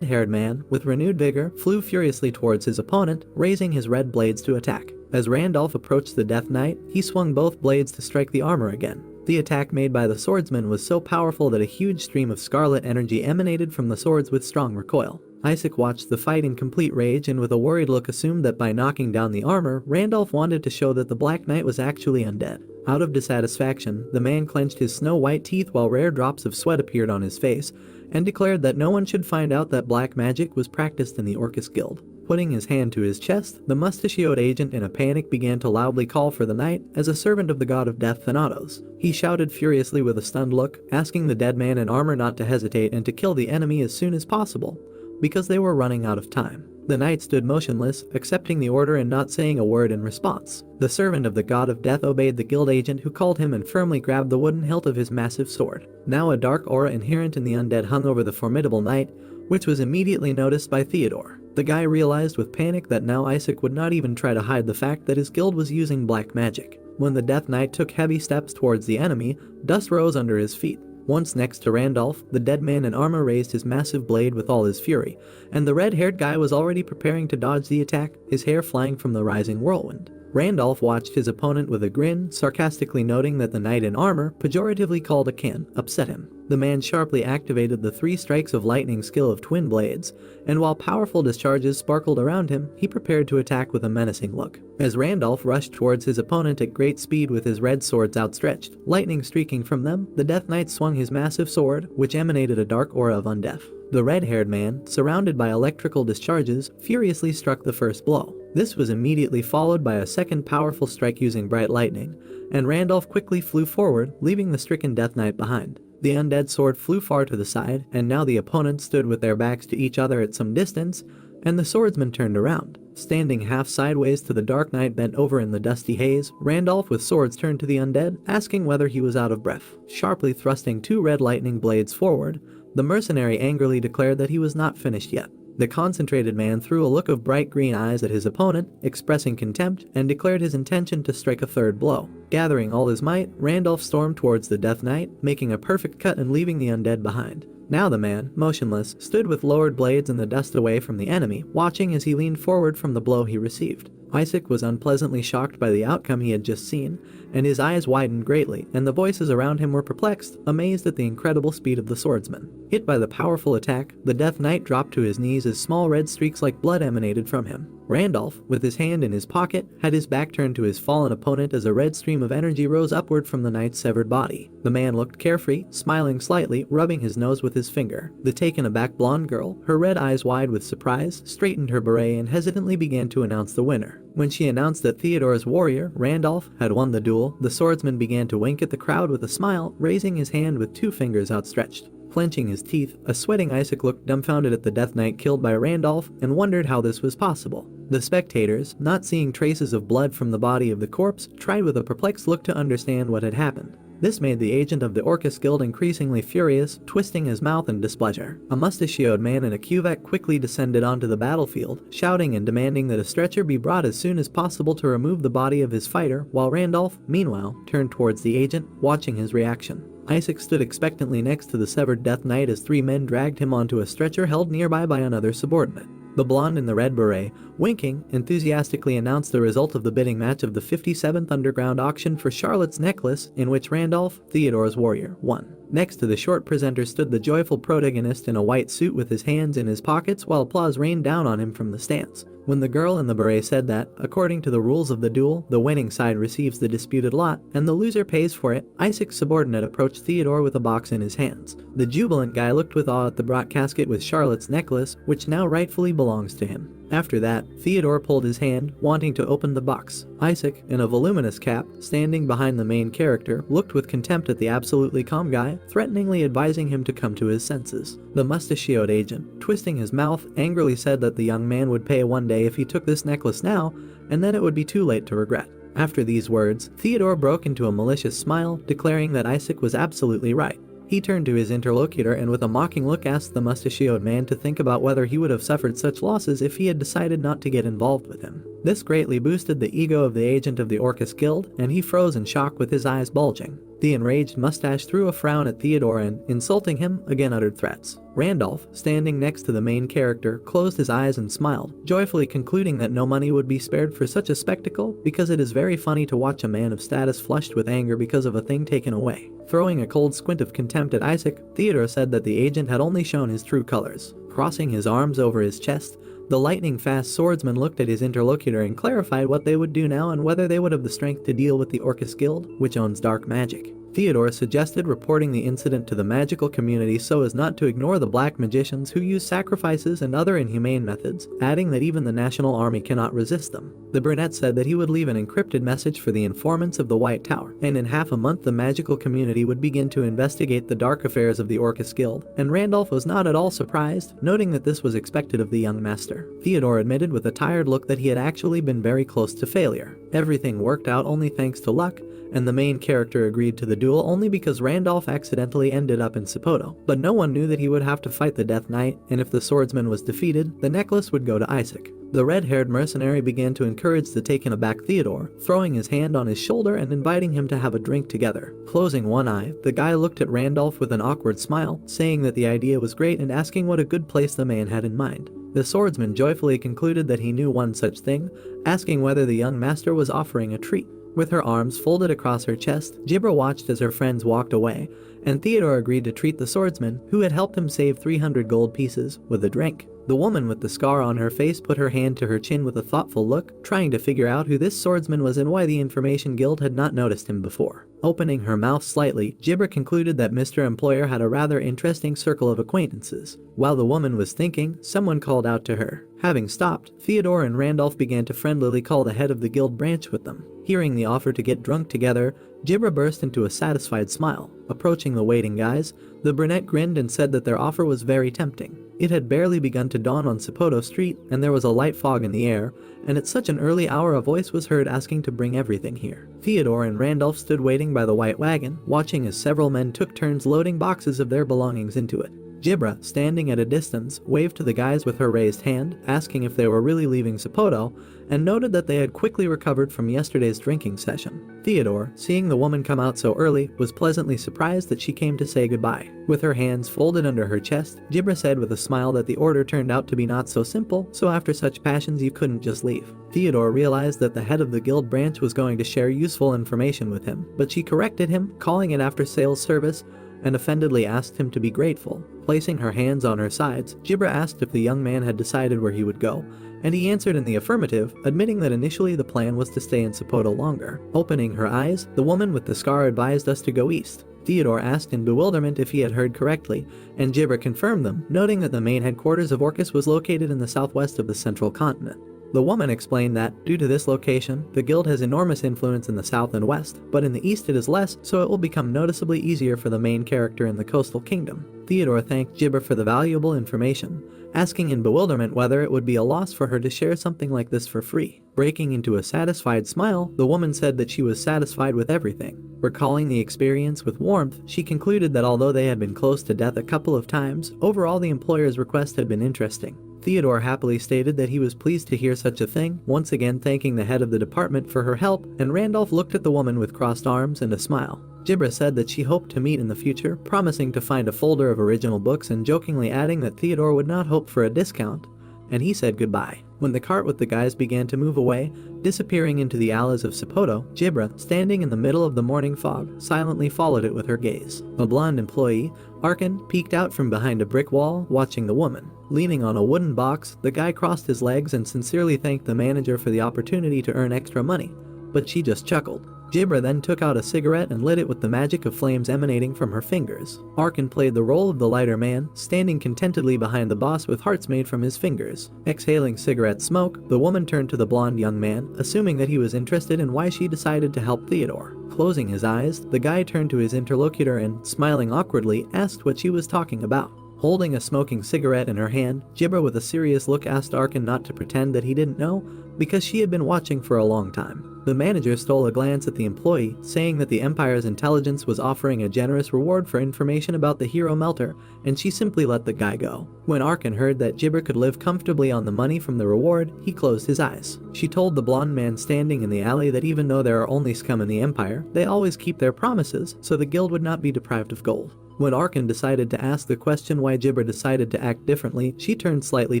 red-haired man, with renewed vigor, flew furiously towards his opponent, raising his red blades to attack. As Randolph approached the Death Knight, he swung both blades to strike the armor again. The attack made by the swordsman was so powerful that a huge stream of scarlet energy emanated from the swords with strong recoil. Isaac watched the fight in complete rage and with a worried look assumed that by knocking down the armor, Randolph wanted to show that the Black Knight was actually undead. Out of dissatisfaction, the man clenched his snow-white teeth while rare drops of sweat appeared on his face, and declared that no one should find out that black magic was practiced in the Orcus Guild. Putting his hand to his chest, the mustachioed agent in a panic began to loudly call for the knight as a servant of the god of death Thanatos. He shouted furiously with a stunned look, asking the dead man in armor not to hesitate and to kill the enemy as soon as possible, because they were running out of time. The knight stood motionless, accepting the order and not saying a word in response. The servant of the god of death obeyed the guild agent who called him and firmly grabbed the wooden hilt of his massive sword. Now a dark aura inherent in the undead hung over the formidable knight, which was immediately noticed by Theodore. The guy realized with panic that now Isaac would not even try to hide the fact that his guild was using black magic. When the Death Knight took heavy steps towards the enemy, dust rose under his feet. Once next to Randolph, the dead man in armor raised his massive blade with all his fury, and the red-haired guy was already preparing to dodge the attack, his hair flying from the rising whirlwind. Randolph watched his opponent with a grin, sarcastically noting that the knight in armor, pejoratively called a can, upset him. The man sharply activated the 3 strikes of lightning skill of twin blades, and while powerful discharges sparkled around him, he prepared to attack with a menacing look. As Randolph rushed towards his opponent at great speed with his red swords outstretched, lightning streaking from them, the Death Knight swung his massive sword, which emanated a dark aura of undeath. The red-haired man, surrounded by electrical discharges, furiously struck the first blow. This was immediately followed by a second powerful strike using bright lightning, and Randolph quickly flew forward, leaving the stricken Death Knight behind. The undead sword flew far to the side, and now the opponents stood with their backs to each other at some distance, and the swordsman turned around. Standing half sideways to the Dark Knight bent over in the dusty haze, Randolph with swords turned to the undead, asking whether he was out of breath. Sharply thrusting 2 red lightning blades forward, the mercenary angrily declared that he was not finished yet. The concentrated man threw a look of bright green eyes at his opponent, expressing contempt, and declared his intention to strike a third blow. Gathering all his might, Randolph stormed towards the Death Knight, making a perfect cut and leaving the undead behind. Now the man, motionless, stood with lowered blades in the dust away from the enemy, watching as he leaned forward from the blow he received. Isaac was unpleasantly shocked by the outcome he had just seen, and his eyes widened greatly, and the voices around him were perplexed, amazed at the incredible speed of the swordsman. Hit by the powerful attack, the Death Knight dropped to his knees as small red streaks like blood emanated from him. Randolph, with his hand in his pocket, had his back turned to his fallen opponent as a red stream of energy rose upward from the knight's severed body. The man looked carefree, smiling slightly, rubbing his nose with his finger. The taken-aback blonde girl, her red eyes wide with surprise, straightened her beret and hesitantly began to announce the winner. When she announced that Theodore's warrior, Randolph, had won the duel, the swordsman began to wink at the crowd with a smile, raising his hand with 2 fingers outstretched. Clenching his teeth, a sweating Isaac looked dumbfounded at the Death Knight killed by Randolph and wondered how this was possible. The spectators, not seeing traces of blood from the body of the corpse, tried with a perplexed look to understand what had happened. This made the agent of the Orcus Guild increasingly furious, twisting his mouth in displeasure. A mustachioed man in a cuvette quickly descended onto the battlefield, shouting and demanding that a stretcher be brought as soon as possible to remove the body of his fighter, while Randolph, meanwhile, turned towards the agent, watching his reaction. Isaac stood expectantly next to the severed Death Knight as 3 men dragged him onto a stretcher held nearby by another subordinate. The blonde in the red beret, winking, enthusiastically announced the result of the bidding match of the 57th Underground Auction for Charlotte's Necklace, in which Randolph, Theodore's warrior, won. Next to the short presenter stood the joyful protagonist in a white suit with his hands in his pockets while applause rained down on him from the stands. When the girl in the beret said that, according to the rules of the duel, the winning side receives the disputed lot, and the loser pays for it, Isaac's subordinate approached Theodore with a box in his hands. The jubilant guy looked with awe at the brought casket with Charlotte's necklace, which now rightfully belongs to him. After that, Theodore pulled his hand, wanting to open the box. Isaac, in a voluminous cap, standing behind the main character, looked with contempt at the absolutely calm guy, threateningly advising him to come to his senses. The mustachioed agent, twisting his mouth, angrily said that the young man would pay one day if he took this necklace now, and then it would be too late to regret. After these words, Theodore broke into a malicious smile, declaring that Isaac was absolutely right. He turned to his interlocutor and with a mocking look asked the mustachioed man to think about whether he would have suffered such losses if he had decided not to get involved with him. This greatly boosted the ego of the agent of the Orcus Guild, and he froze in shock with his eyes bulging. The enraged mustache threw a frown at Theodore and, insulting him, again uttered threats. Randolph, standing next to the main character, closed his eyes and smiled, joyfully concluding that no money would be spared for such a spectacle because it is very funny to watch a man of status flushed with anger because of a thing taken away. Throwing a cold squint of contempt at Isaac, Theodore said that the agent had only shown his true colors. Crossing his arms over his chest, the lightning-fast swordsman looked at his interlocutor and clarified what they would do now and whether they would have the strength to deal with the Orcus Guild, which owns dark magic. Theodore suggested reporting the incident to the magical community so as not to ignore the black magicians who use sacrifices and other inhumane methods, adding that even the national army cannot resist them. The brunette said that he would leave an encrypted message for the informants of the White Tower, and in half a month the magical community would begin to investigate the dark affairs of the Orcus Guild, and Randolph was not at all surprised, noting that this was expected of the young master. Theodore admitted with a tired look that he had actually been very close to failure. Everything worked out only thanks to luck, and the main character agreed to the duel only because Randolph accidentally ended up in Sapporo. But no one knew that he would have to fight the Death Knight, and if the swordsman was defeated, the necklace would go to Isaac. The red-haired mercenary began to encourage the taken-aback Theodore, throwing his hand on his shoulder and inviting him to have a drink together. Closing one eye, the guy looked at Randolph with an awkward smile, saying that the idea was great and asking what a good place the man had in mind. The swordsman joyfully concluded that he knew one such thing, asking whether the young master was offering a treat. With her arms folded across her chest, Jibra watched as her friends walked away, and Theodore agreed to treat the swordsman, who had helped him save 300 gold pieces, with a drink. The woman with the scar on her face put her hand to her chin with a thoughtful look, trying to figure out who this swordsman was and why the Information Guild had not noticed him before. Opening her mouth slightly, Jibra concluded that Mr. Employer had a rather interesting circle of acquaintances. While the woman was thinking, someone called out to her. Having stopped, Theodore and Randolph began to friendlily call the head of the guild branch with them. Hearing the offer to get drunk together, Jibra burst into a satisfied smile. Approaching the waiting guys, the brunette grinned and said that their offer was very tempting. It had barely begun to dawn on Sapporo Street, and there was a light fog in the air, and at such an early hour a voice was heard asking to bring everything here. Theodore and Randolph stood waiting by the white wagon, watching as several men took turns loading boxes of their belongings into it. Jibra, standing at a distance, waved to the guys with her raised hand, asking if they were really leaving Sapporo, and noted that they had quickly recovered from yesterday's drinking session. Theodore, seeing the woman come out so early, was pleasantly surprised that she came to say goodbye. With her hands folded under her chest, Jibra said with a smile that the order turned out to be not so simple, so after such passions you couldn't just leave. Theodore realized that the head of the guild branch was going to share useful information with him, but she corrected him, calling it after sales service, and offendedly asked him to be grateful. Placing her hands on her sides, Jibra asked if the young man had decided where he would go, and he answered in the affirmative, admitting that initially the plan was to stay in Sapporo longer. Opening her eyes, the woman with the scar advised us to go east. Theodore asked in bewilderment if he had heard correctly, and Jibra confirmed them, noting that the main headquarters of Orcus was located in the southwest of the central continent. The woman explained that, due to this location, the guild has enormous influence in the south and west, but in the east it is less, so it will become noticeably easier for the main character in the coastal kingdom. Theodore thanked Jibra for the valuable information, asking in bewilderment whether it would be a loss for her to share something like this for free. Breaking into a satisfied smile, the woman said that she was satisfied with everything. Recalling the experience with warmth, she concluded that although they had been close to death a couple of times, overall the employer's request had been interesting. Theodore happily stated that he was pleased to hear such a thing, once again thanking the head of the department for her help, and Randolph looked at the woman with crossed arms and a smile. Jibra said that she hoped to meet in the future, promising to find a folder of original books and jokingly adding that Theodore would not hope for a discount, and he said goodbye. When the cart with the guys began to move away, disappearing into the alleys of Sapporo, Jibra, standing in the middle of the morning fog, silently followed it with her gaze. A blonde employee, Arkin, peeked out from behind a brick wall, watching the woman. Leaning on a wooden box, the guy crossed his legs and sincerely thanked the manager for the opportunity to earn extra money, but she just chuckled. Jibra then took out a cigarette and lit it with the magic of flames emanating from her fingers. Arkin played the role of the lighter man, standing contentedly behind the boss with hearts made from his fingers. Exhaling cigarette smoke, the woman turned to the blonde young man, assuming that he was interested in why she decided to help Theodore. Closing his eyes, the guy turned to his interlocutor and, smiling awkwardly, asked what she was talking about. Holding a smoking cigarette in her hand, Jibber with a serious look asked Arkin not to pretend that he didn't know, because she had been watching for a long time. The manager stole a glance at the employee, saying that the Empire's intelligence was offering a generous reward for information about the hero melter, and she simply let the guy go. When Arkin heard that Jibber could live comfortably on the money from the reward, he closed his eyes. She told the blonde man standing in the alley that even though there are only scum in the Empire, they always keep their promises, so the guild would not be deprived of gold. When Arkin decided to ask the question why Jibber decided to act differently, she turned slightly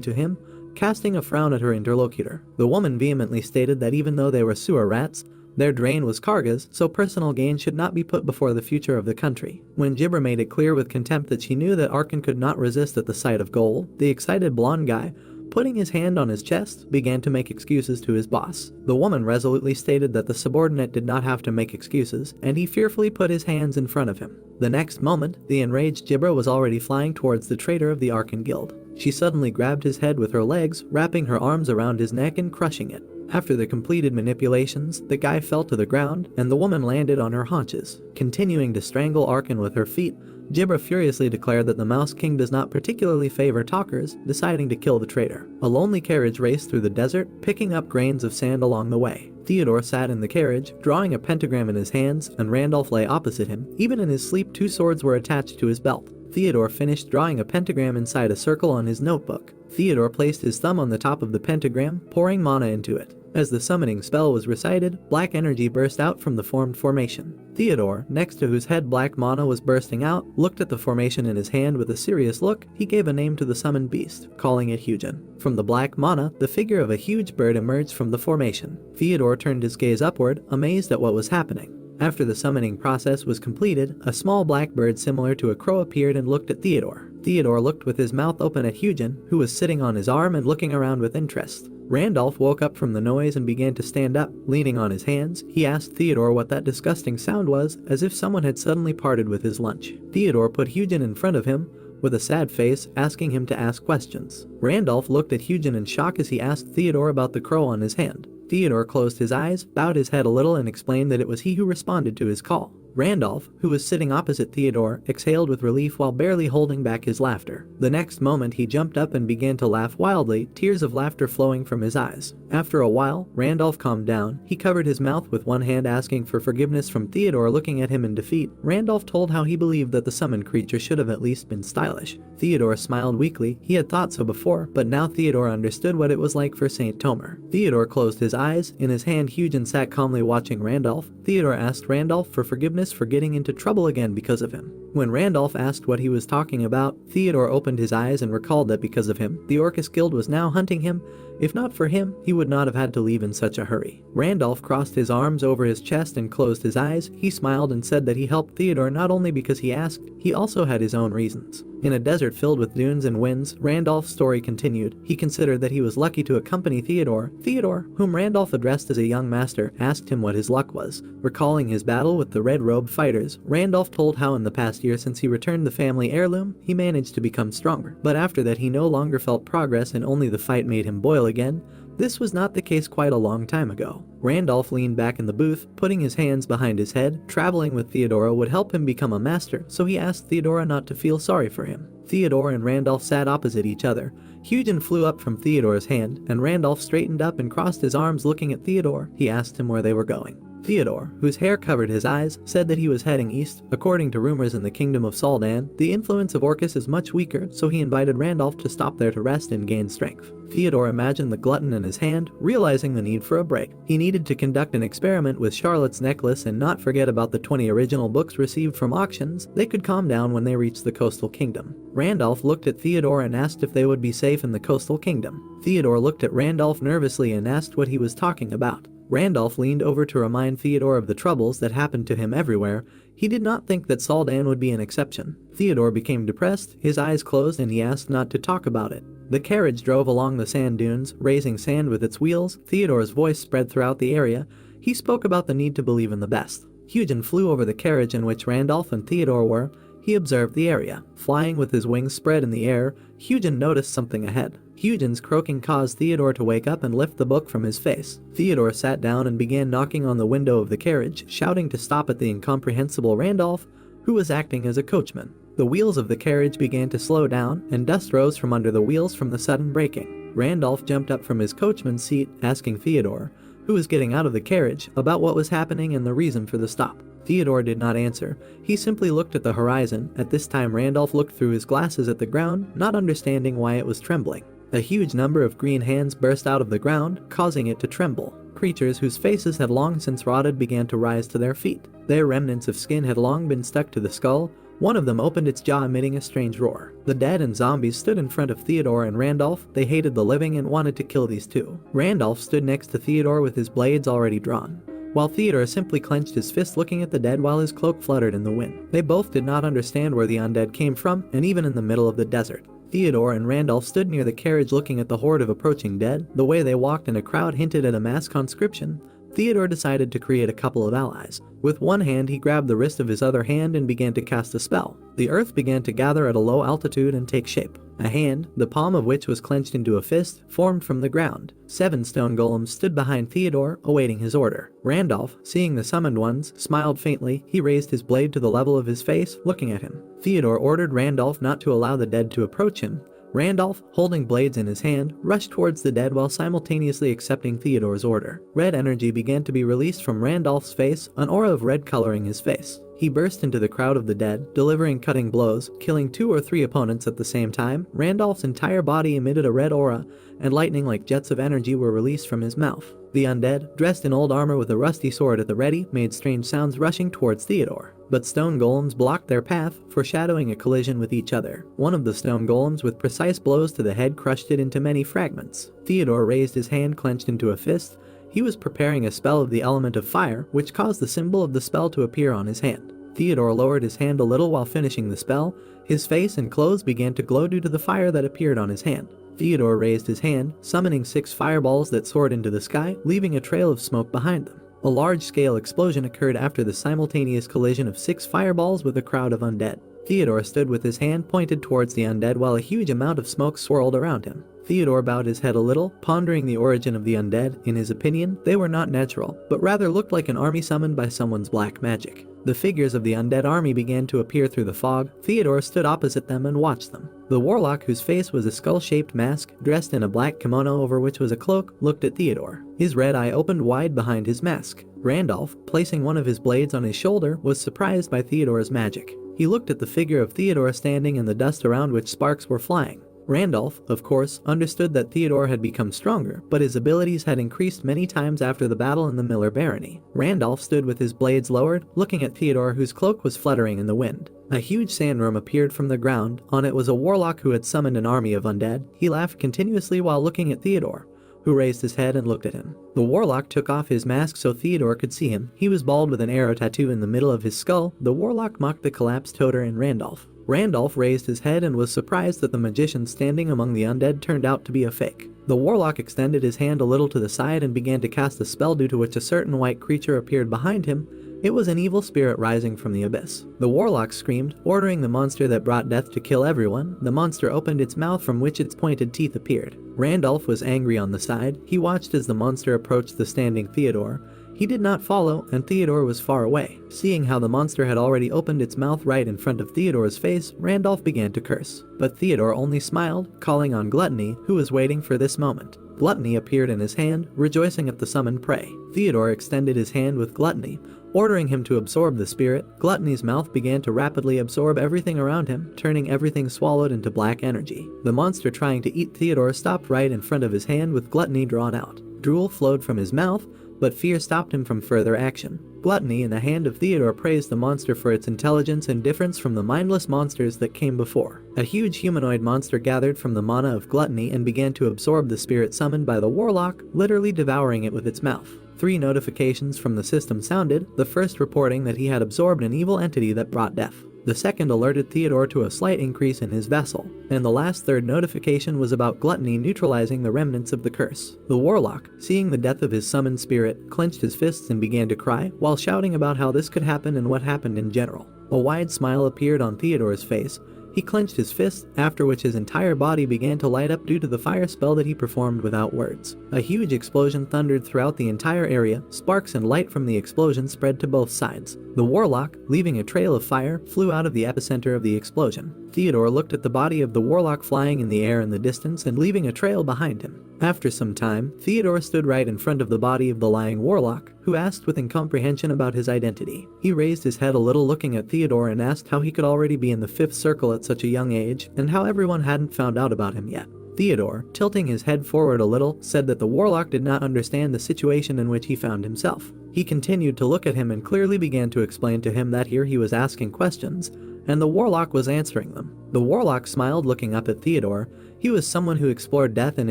to him, casting a frown at her interlocutor. The woman vehemently stated that even though they were sewer rats, their drain was Karga's, so personal gain should not be put before the future of the country. When Jibber made it clear with contempt that she knew that Arkin could not resist at the sight of gold, the excited blonde guy, putting his hand on his chest, began to make excuses to his boss. The woman resolutely stated that the subordinate did not have to make excuses, and he fearfully put his hands in front of him. The next moment, the enraged Jibber was already flying towards the traitor of the Arkin Guild. She suddenly grabbed his head with her legs, wrapping her arms around his neck and crushing it. After the completed manipulations, the guy fell to the ground, and the woman landed on her haunches. Continuing to strangle Arkin with her feet, Jibber furiously declared that the Mouse King does not particularly favor talkers, deciding to kill the traitor. A lonely carriage raced through the desert, picking up grains of sand along the way. Theodore sat in the carriage, drawing a pentagram in his hands, and Randolph lay opposite him. Even in his sleep, 2 swords were attached to his belt. Theodore finished drawing a pentagram inside a circle on his notebook. Theodore placed his thumb on the top of the pentagram, pouring mana into it. As the summoning spell was recited, black energy burst out from the formed formation. Theodore, next to whose head black mana was bursting out, looked at the formation in his hand with a serious look. He gave a name to the summoned beast, calling it Hugin. From the black mana, the figure of a huge bird emerged from the formation. Theodore turned his gaze upward, amazed at what was happening. After the summoning process was completed, a small black bird similar to a crow appeared and looked at Theodore. Theodore looked with his mouth open at Hugin, who was sitting on his arm and looking around with interest. Randolph woke up from the noise and began to stand up, leaning on his hands. He asked Theodore what that disgusting sound was, as if someone had suddenly parted with his lunch. Theodore put Hugin in front of him, with a sad face, asking him to ask questions. Randolph looked at Hugin in shock as he asked Theodore about the crow on his hand. Theodore closed his eyes, bowed his head a little, and explained that it was he who responded to his call. Randolph, who was sitting opposite Theodore, exhaled with relief while barely holding back his laughter. The next moment he jumped up and began to laugh wildly, tears of laughter flowing from his eyes. After a while, Randolph calmed down. He covered his mouth with one hand, asking for forgiveness from Theodore looking at him in defeat. Randolph told how he believed that the summoned creature should have at least been stylish. Theodore smiled weakly. He had thought so before, but now Theodore understood what it was like for St. Tomer. Theodore closed his eyes. In his hand, Hugin sat calmly watching Randolph. Theodore asked Randolph for forgiveness for getting into trouble again because of him. When Randolph asked what he was talking about, Theodore opened his eyes and recalled that because of him, the Orcus Guild was now hunting him. If not for him, he would not have had to leave in such a hurry. Randolph crossed his arms over his chest and closed his eyes. He smiled and said that he helped Theodore not only because he asked, he also had his own reasons. In a desert filled with dunes and winds, Randolph's story continued. He considered that he was lucky to accompany Theodore. Theodore, whom Randolph addressed as a young master, asked him what his luck was. Recalling his battle with the red-robed fighters, Randolph told how in the past year since he returned the family heirloom, he managed to become stronger. But after that he no longer felt progress and only the fight made him boil again. This was not the case quite a long time ago. Randolph leaned back in the booth, putting his hands behind his head. Traveling with Theodora would help him become a master, so he asked Theodora not to feel sorry for him. Theodore and Randolph sat opposite each other. Hugin flew up from Theodore's hand, and Randolph straightened up and crossed his arms looking at Theodore. He asked him where they were going. Theodore, whose hair covered his eyes, said that he was heading east. According to rumors in the kingdom of Saldan, the influence of Orcus is much weaker, so he invited Randolph to stop there to rest and gain strength. Theodore imagined the glutton in his hand, realizing the need for a break. He needed to conduct an experiment with Charlotte's necklace and not forget about the 20 original books received from auctions. They could calm down when they reached the coastal kingdom. Randolph looked at Theodore and asked if they would be safe in the coastal kingdom. Theodore looked at Randolph nervously and asked what he was talking about. Randolph leaned over to remind Theodore of the troubles that happened to him everywhere. He did not think that Saldan would be an exception. Theodore became depressed, his eyes closed, and he asked not to talk about it. The carriage drove along the sand dunes, raising sand with its wheels. Theodore's voice spread throughout the area. He spoke about the need to believe in the best. Hugin flew over the carriage in which Randolph and Theodore were. He observed the area. Flying with his wings spread in the air, Hugin noticed something ahead. Hugin's croaking caused Theodore to wake up and lift the book from his face. Theodore sat down and began knocking on the window of the carriage, shouting to stop at the incomprehensible Randolph, who was acting as a coachman. The wheels of the carriage began to slow down, and dust rose from under the wheels from the sudden braking. Randolph jumped up from his coachman's seat, asking Theodore, who was getting out of the carriage, about what was happening and the reason for the stop. Theodore did not answer. He simply looked at the horizon. At this time Randolph looked through his glasses at the ground, not understanding why it was trembling. A huge number of green hands burst out of the ground, causing it to tremble. Creatures whose faces had long since rotted began to rise to their feet. Their remnants of skin had long been stuck to the skull. One of them opened its jaw, emitting a strange roar. The dead and zombies stood in front of Theodore and Randolph. They hated the living and wanted to kill these two. Randolph stood next to Theodore with his blades already drawn, while Theodore simply clenched his fist, looking at the dead while his cloak fluttered in the wind. They both did not understand where the undead came from, and even in the middle of the desert, Theodore and Randolph stood near the carriage looking at the horde of approaching dead. The way they walked and a crowd hinted at a mass conscription. Theodore decided to create a couple of allies. With one hand he grabbed the wrist of his other hand and began to cast a spell. The earth began to gather at a low altitude and take shape. A hand, the palm of which was clenched into a fist, formed from the ground. 7 stone golems stood behind Theodore, awaiting his order. Randolph, seeing the summoned ones, smiled faintly. He raised his blade to the level of his face, looking at him. Theodore ordered Randolph not to allow the dead to approach him. Randolph, holding blades in his hand, rushed towards the dead while simultaneously accepting Theodore's order. Red energy began to be released from Randolph's face, an aura of red coloring his face. He burst into the crowd of the dead, delivering cutting blows, killing 2 or 3 opponents at the same time. Randolph's entire body emitted a red aura, and lightning like jets of energy were released from his mouth. The undead, dressed in old armor with a rusty sword at the ready, made strange sounds rushing towards Theodore. But stone golems blocked their path, foreshadowing a collision with each other. One of the stone golems with precise blows to the head crushed it into many fragments. Theodore raised his hand clenched into a fist. He was preparing a spell of the element of fire, which caused the symbol of the spell to appear on his hand. Theodore lowered his hand a little while finishing the spell. His face and clothes began to glow due to the fire that appeared on his hand. Theodore raised his hand, summoning 6 fireballs that soared into the sky, leaving a trail of smoke behind them. A large-scale explosion occurred after the simultaneous collision of 6 fireballs with a crowd of undead. Theodore stood with his hand pointed towards the undead while a huge amount of smoke swirled around him. Theodore bowed his head a little, pondering the origin of the undead. In his opinion, they were not natural, but rather looked like an army summoned by someone's black magic. The figures of the undead army began to appear through the fog. Theodore stood opposite them and watched them. The warlock, whose face was a skull-shaped mask, dressed in a black kimono over which was a cloak, looked at Theodore. His red eye opened wide behind his mask. Randolph, placing one of his blades on his shoulder, was surprised by Theodore's magic. He looked at the figure of Theodore standing in the dust around which sparks were flying. Randolph, of course, understood that Theodore had become stronger, but his abilities had increased many times after the battle in the Miller Barony. Randolph stood with his blades lowered, looking at Theodore, whose cloak was fluttering in the wind. A huge sandworm appeared from the ground. On it was a warlock who had summoned an army of undead. He laughed continuously while looking at Theodore, who raised his head and looked at him. The warlock took off his mask so Theodore could see him. He was bald with an arrow tattoo in the middle of his skull. The warlock mocked the collapsed Toter and Randolph. Randolph raised his head and was surprised that the magician standing among the undead turned out to be a fake. The warlock extended his hand a little to the side and began to cast a spell, due to which a certain white creature appeared behind him. It was an evil spirit rising from the abyss. The warlock screamed, ordering the monster that brought death to kill everyone. The monster opened its mouth, from which its pointed teeth appeared. Randolph was angry on the side. He watched as the monster approached the standing Theodore. He did not follow, and Theodore was far away. Seeing how the monster had already opened its mouth right in front of Theodore's face, Randolph began to curse. But Theodore only smiled, calling on Gluttony, who was waiting for this moment. Gluttony appeared in his hand, rejoicing at the summoned prey. Theodore extended his hand with Gluttony, ordering him to absorb the spirit. Gluttony's mouth began to rapidly absorb everything around him, turning everything swallowed into black energy. The monster trying to eat Theodore stopped right in front of his hand with Gluttony drawn out. Drool flowed from his mouth, but fear stopped him from further action. Gluttony in the hand of Theodore praised the monster for its intelligence and difference from the mindless monsters that came before. A huge humanoid monster gathered from the mana of Gluttony and began to absorb the spirit summoned by the warlock, literally devouring it with its mouth. 3 notifications from the system sounded, the first reporting that he had absorbed an evil entity that brought death. The second alerted Theodore to a slight increase in his vessel, and the last third notification was about Gluttony neutralizing the remnants of the curse. The warlock, seeing the death of his summoned spirit, clenched his fists and began to cry, while shouting about how this could happen and what happened in general. A wide smile appeared on Theodore's face. He clenched his fist, after which his entire body began to light up due to the fire spell that he performed without words. A huge explosion thundered throughout the entire area, sparks and light from the explosion spread to both sides. The warlock, leaving a trail of fire, flew out of the epicenter of the explosion. Theodore looked at the body of the warlock flying in the air in the distance and leaving a trail behind him. After some time, Theodore stood right in front of the body of the lying warlock, who asked with incomprehension about his identity. He raised his head a little looking at Theodore and asked how he could already be in the 5th circle at such a young age, and how everyone hadn't found out about him yet. Theodore, tilting his head forward a little, said that the warlock did not understand the situation in which he found himself. He continued to look at him and clearly began to explain to him that here he was asking questions, and the warlock was answering them. The warlock smiled looking up at Theodore. He was someone who explored death and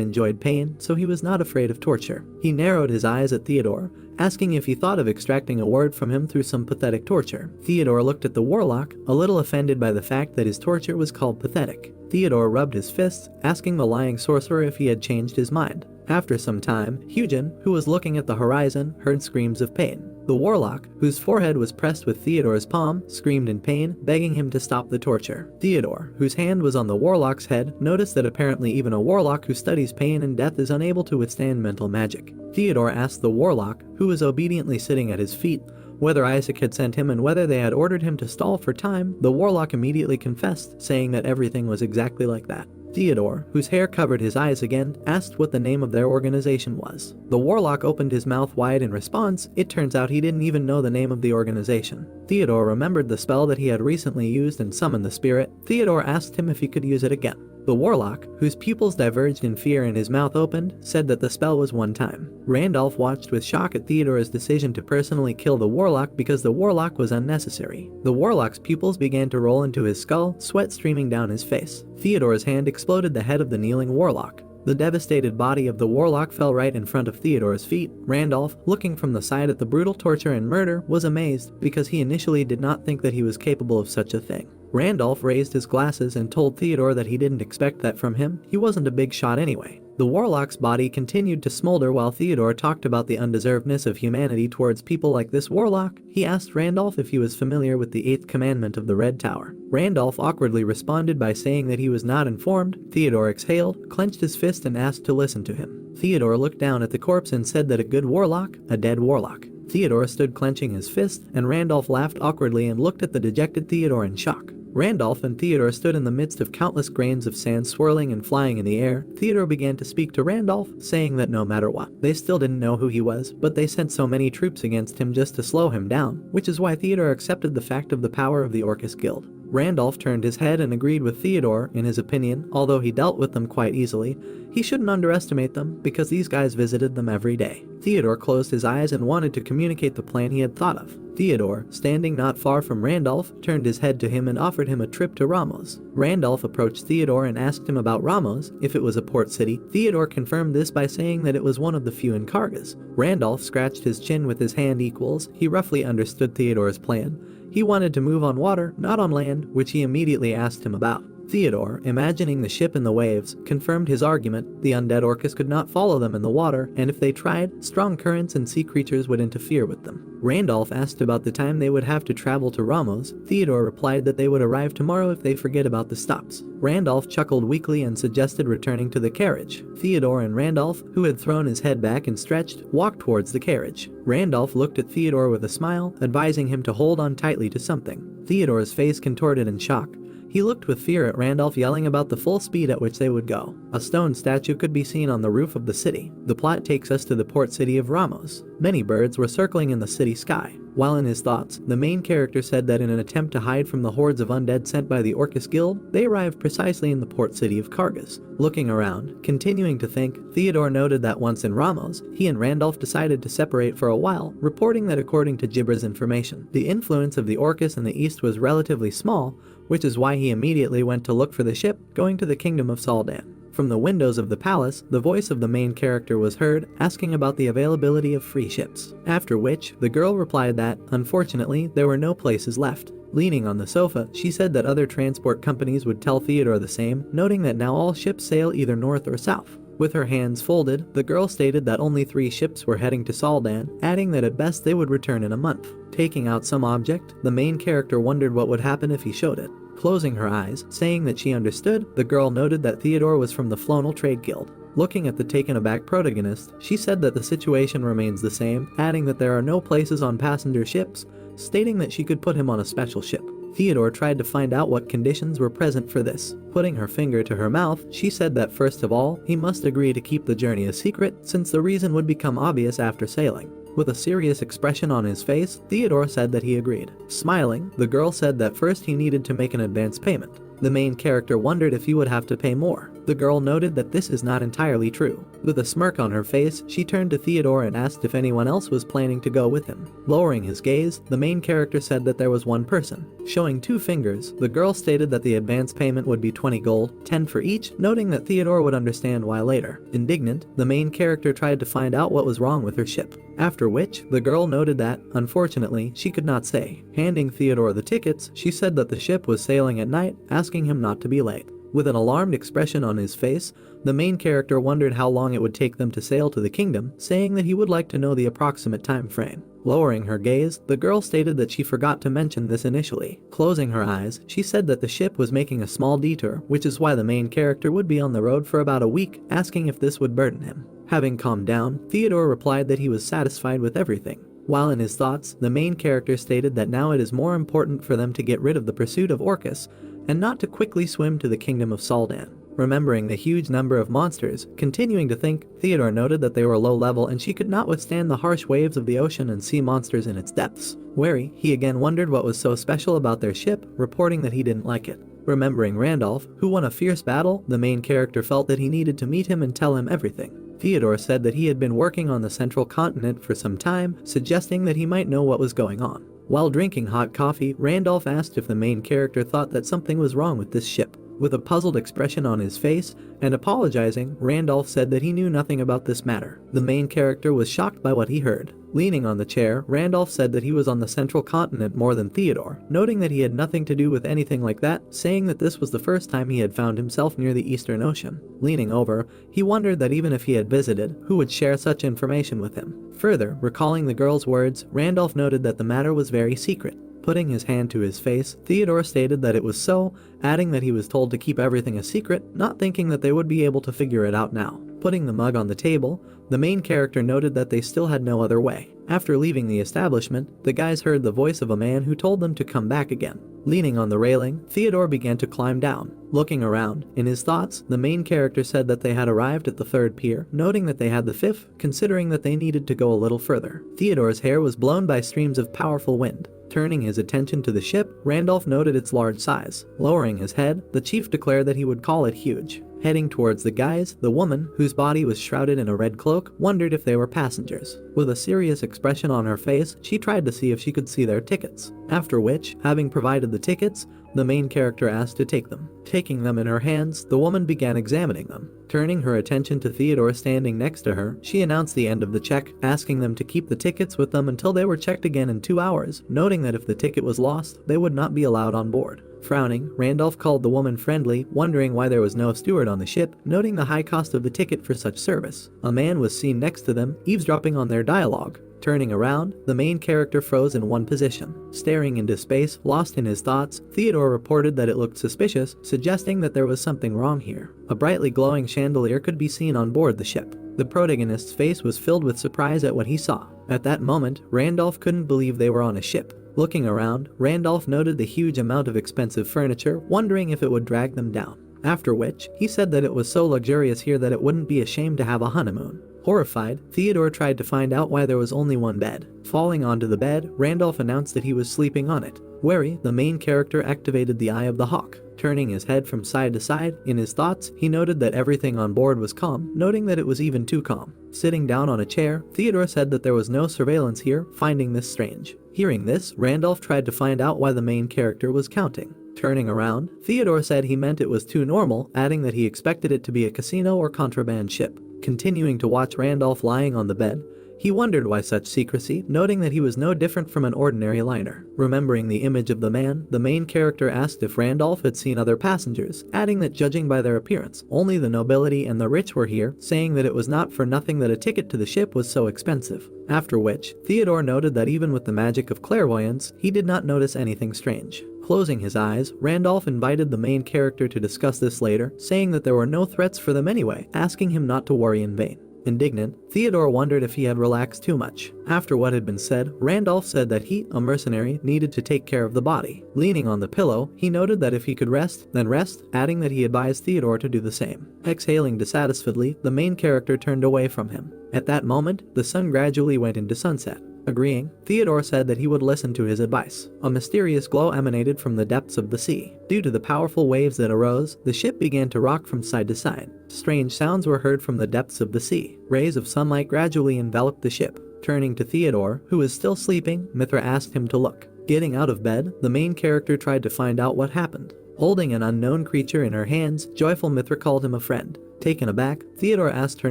enjoyed pain, so he was not afraid of torture. He narrowed his eyes at Theodore, asking if he thought of extracting a word from him through some pathetic torture. Theodore looked at the warlock, a little offended by the fact that his torture was called pathetic. Theodore rubbed his fists, asking the lying sorcerer if he had changed his mind. After some time, Hugin, who was looking at the horizon, heard screams of pain. The warlock, whose forehead was pressed with Theodore's palm, screamed in pain, begging him to stop the torture. Theodore, whose hand was on the warlock's head, noticed that apparently even a warlock who studies pain and death is unable to withstand mental magic. Theodore asked the warlock, who was obediently sitting at his feet, whether Isaac had sent him and whether they had ordered him to stall for time. The warlock immediately confessed, saying that everything was exactly like that. Theodore, whose hair covered his eyes again, asked what the name of their organization was. The warlock opened his mouth wide in response. It turns out he didn't even know the name of the organization. Theodore remembered the spell that he had recently used and summoned the spirit. Theodore asked him if he could use it again. The warlock, whose pupils diverged in fear and his mouth opened, said that the spell was one time. Randolph watched with shock at Theodore's decision to personally kill the warlock because the warlock was unnecessary. The warlock's pupils began to roll into his skull, sweat streaming down his face. Theodore's hand exploded the head of the kneeling warlock. The devastated body of the warlock fell right in front of Theodore's feet. Randolph, looking from the side at the brutal torture and murder, was amazed because he initially did not think that he was capable of such a thing. Randolph raised his glasses and told Theodore that he didn't expect that from him. He wasn't a big shot anyway. The warlock's body continued to smolder while Theodore talked about the undeservedness of humanity towards people like this warlock. He asked Randolph if he was familiar with the 8th commandment of the Red Tower. Randolph awkwardly responded by saying that he was not informed. Theodore exhaled, clenched his fist and asked to listen to him. Theodore looked down at the corpse and said that a good warlock, a dead warlock. Theodore stood clenching his fist, and Randolph laughed awkwardly and looked at the dejected Theodore in shock. Randolph and Theodore stood in the midst of countless grains of sand swirling and flying in the air. Theodore began to speak to Randolph, saying that no matter what, they still didn't know who he was, but they sent so many troops against him just to slow him down, which is why Theodore accepted the fact of the power of the Orcus Guild. Randolph turned his head and agreed with Theodore. In his opinion, although he dealt with them quite easily, he shouldn't underestimate them because these guys visited them every day. Theodore closed his eyes and wanted to communicate the plan he had thought of. Theodore, standing not far from Randolph, turned his head to him and offered him a trip to Ramos. Randolph approached Theodore and asked him about Ramos, if it was a port city. Theodore confirmed this by saying that it was one of the few in Kargas. Randolph scratched his chin with his hand equals. He roughly understood Theodore's plan. He wanted to move on water, not on land, which he immediately asked him about. Theodore, imagining the ship in the waves, confirmed his argument. The undead Orcus could not follow them in the water, and if they tried, strong currents and sea creatures would interfere with them. Randolph asked about the time they would have to travel to Ramos. Theodore replied that they would arrive tomorrow if they forget about the stops. Randolph chuckled weakly and suggested returning to the carriage. Theodore and Randolph, who had thrown his head back and stretched, walked towards the carriage. Randolph looked at Theodore with a smile, advising him to hold on tightly to something. Theodore's face contorted in shock. He looked with fear at Randolph, yelling about the full speed at which they would go. A stone statue could be seen on the roof of the city. The plot takes us to the port city of Ramos. Many birds were circling in the city sky. While in his thoughts, the main character said that in an attempt to hide from the hordes of undead sent by the Orcus Guild, they arrived precisely in the port city of Kargas. Looking around, continuing to think, Theodore noted that once in Ramos, he and Randolph decided to separate for a while, reporting that according to Jibra's information, the influence of the Orcus in the east was relatively small, which is why he immediately went to look for the ship, going to the kingdom of Saldan. From the windows of the palace, the voice of the main character was heard, asking about the availability of free ships. After which, the girl replied that, unfortunately, there were no places left. Leaning on the sofa, she said that other transport companies would tell Theodore the same, noting that now all ships sail either north or south. With her hands folded, the girl stated that only 3 ships were heading to Saldan, adding that at best they would return in a month. Taking out some object, the main character wondered what would happen if he showed it. Closing her eyes, saying that she understood, the girl noted that Theodore was from the Flonal Trade Guild. Looking at the taken aback protagonist, she said that the situation remains the same, adding that there are no places on passenger ships, stating that she could put him on a special ship. Theodore tried to find out what conditions were present for this. Putting her finger to her mouth, she said that first of all, he must agree to keep the journey a secret, since the reason would become obvious after sailing. With a serious expression on his face, Theodore said that he agreed. Smiling, the girl said that first he needed to make an advance payment. The main character wondered if he would have to pay more. The girl noted that this is not entirely true. With a smirk on her face, she turned to Theodore and asked if anyone else was planning to go with him. Lowering his gaze, the main character said that there was one person. Showing 2 fingers, the girl stated that the advance payment would be 20 gold, 10 for each, noting that Theodore would understand why later. Indignant, the main character tried to find out what was wrong with her ship. After which, the girl noted that, unfortunately, she could not say. Handing Theodore the tickets, she said that the ship was sailing at night, asking him not to be late. With an alarmed expression on his face, the main character wondered how long it would take them to sail to the kingdom, saying that he would like to know the approximate time frame. Lowering her gaze, the girl stated that she forgot to mention this initially. Closing her eyes, she said that the ship was making a small detour, which is why the main character would be on the road for about a week, asking if this would burden him. Having calmed down, Theodore replied that he was satisfied with everything. While in his thoughts, the main character stated that now it is more important for them to get rid of the pursuit of Orcus, and not to quickly swim to the kingdom of Saldan. Remembering the huge number of monsters, continuing to think, Theodore noted that they were low level and she could not withstand the harsh waves of the ocean and sea monsters in its depths. Wary, he again wondered what was so special about their ship, reporting that he didn't like it. Remembering Randolph, who won a fierce battle, the main character felt that he needed to meet him and tell him everything. Theodore said that he had been working on the central continent for some time, suggesting that he might know what was going on. While drinking hot coffee, Randolph asked if the main character thought that something was wrong with this ship. With a puzzled expression on his face, and apologizing, Randolph said that he knew nothing about this matter. The main character was shocked by what he heard. Leaning on the chair, Randolph said that he was on the central continent more than Theodore, noting that he had nothing to do with anything like that, saying that this was the first time he had found himself near the Eastern Ocean. Leaning over, he wondered that even if he had visited, who would share such information with him. Further, recalling the girl's words, Randolph noted that the matter was very secret. Putting his hand to his face, Theodore stated that it was so, adding that he was told to keep everything a secret, not thinking that they would be able to figure it out now. Putting the mug on the table, the main character noted that they still had no other way. After leaving the establishment, the guys heard the voice of a man who told them to come back again. Leaning on the railing, Theodore began to climb down. Looking around, in his thoughts, the main character said that they had arrived at the 3rd pier, noting that they had the 5th, considering that they needed to go a little further. Theodore's hair was blown by streams of powerful wind. Turning his attention to the ship, Randolph noted its large size. Lowering his head, the chief declared that he would call it huge. Heading towards the guys, the woman, whose body was shrouded in a red cloak, wondered if they were passengers. With a serious expression on her face, she tried to see if she could see their tickets. After which, having provided the tickets, the main character asked to take them. Taking them in her hands, the woman began examining them. Turning her attention to Theodore standing next to her, she announced the end of the check, asking them to keep the tickets with them until they were checked again in 2 hours, noting that if the ticket was lost, they would not be allowed on board. Frowning, Randolph called the woman friendly, wondering why there was no steward on the ship, noting the high cost of the ticket for such service. A man was seen next to them, eavesdropping on their dialogue. Turning around, the main character froze in one position. Staring into space, lost in his thoughts, Theodore reported that it looked suspicious, suggesting that there was something wrong here. A brightly glowing chandelier could be seen on board the ship. The protagonist's face was filled with surprise at what he saw. At that moment, Randolph couldn't believe they were on a ship. Looking around, Randolph noted the huge amount of expensive furniture, wondering if it would drag them down. After which, he said that it was so luxurious here that it wouldn't be a shame to have a honeymoon. Horrified, Theodore tried to find out why there was only one bed. Falling onto the bed, Randolph announced that he was sleeping on it. Wary, the main character activated the Eye of the Hawk. Turning his head from side to side, in his thoughts, he noted that everything on board was calm, noting that it was even too calm. Sitting down on a chair, Theodore said that there was no surveillance here, finding this strange. Hearing this, Randolph tried to find out why the main character was counting. Turning around, Theodore said he meant it was too normal, adding that he expected it to be a casino or contraband ship. Continuing to watch Randolph lying on the bed, he wondered why such secrecy, noting that he was no different from an ordinary liner. Remembering the image of the man, the main character asked if Randolph had seen other passengers, adding that judging by their appearance, only the nobility and the rich were here, saying that it was not for nothing that a ticket to the ship was so expensive. After which, Theodore noted that even with the magic of clairvoyance, he did not notice anything strange. Closing his eyes, Randolph invited the main character to discuss this later, saying that there were no threats for them anyway, asking him not to worry in vain. Indignant, Theodore wondered if he had relaxed too much. After what had been said, Randolph said that he, a mercenary, needed to take care of the body. Leaning on the pillow, he noted that if he could rest, then rest, adding that he advised Theodore to do the same. Exhaling dissatisfiedly, the main character turned away from him. At that moment, the sun gradually went into sunset. Agreeing, Theodore said that he would listen to his advice. A mysterious glow emanated from the depths of the sea. Due to the powerful waves that arose, the ship began to rock from side to side. Strange sounds were heard from the depths of the sea. Rays of sunlight gradually enveloped the ship. Turning to Theodore, who was still sleeping, Mithra asked him to look. Getting out of bed, the main character tried to find out what happened. Holding an unknown creature in her hands, joyful Mithra called him a friend. Taken aback, Theodore asked her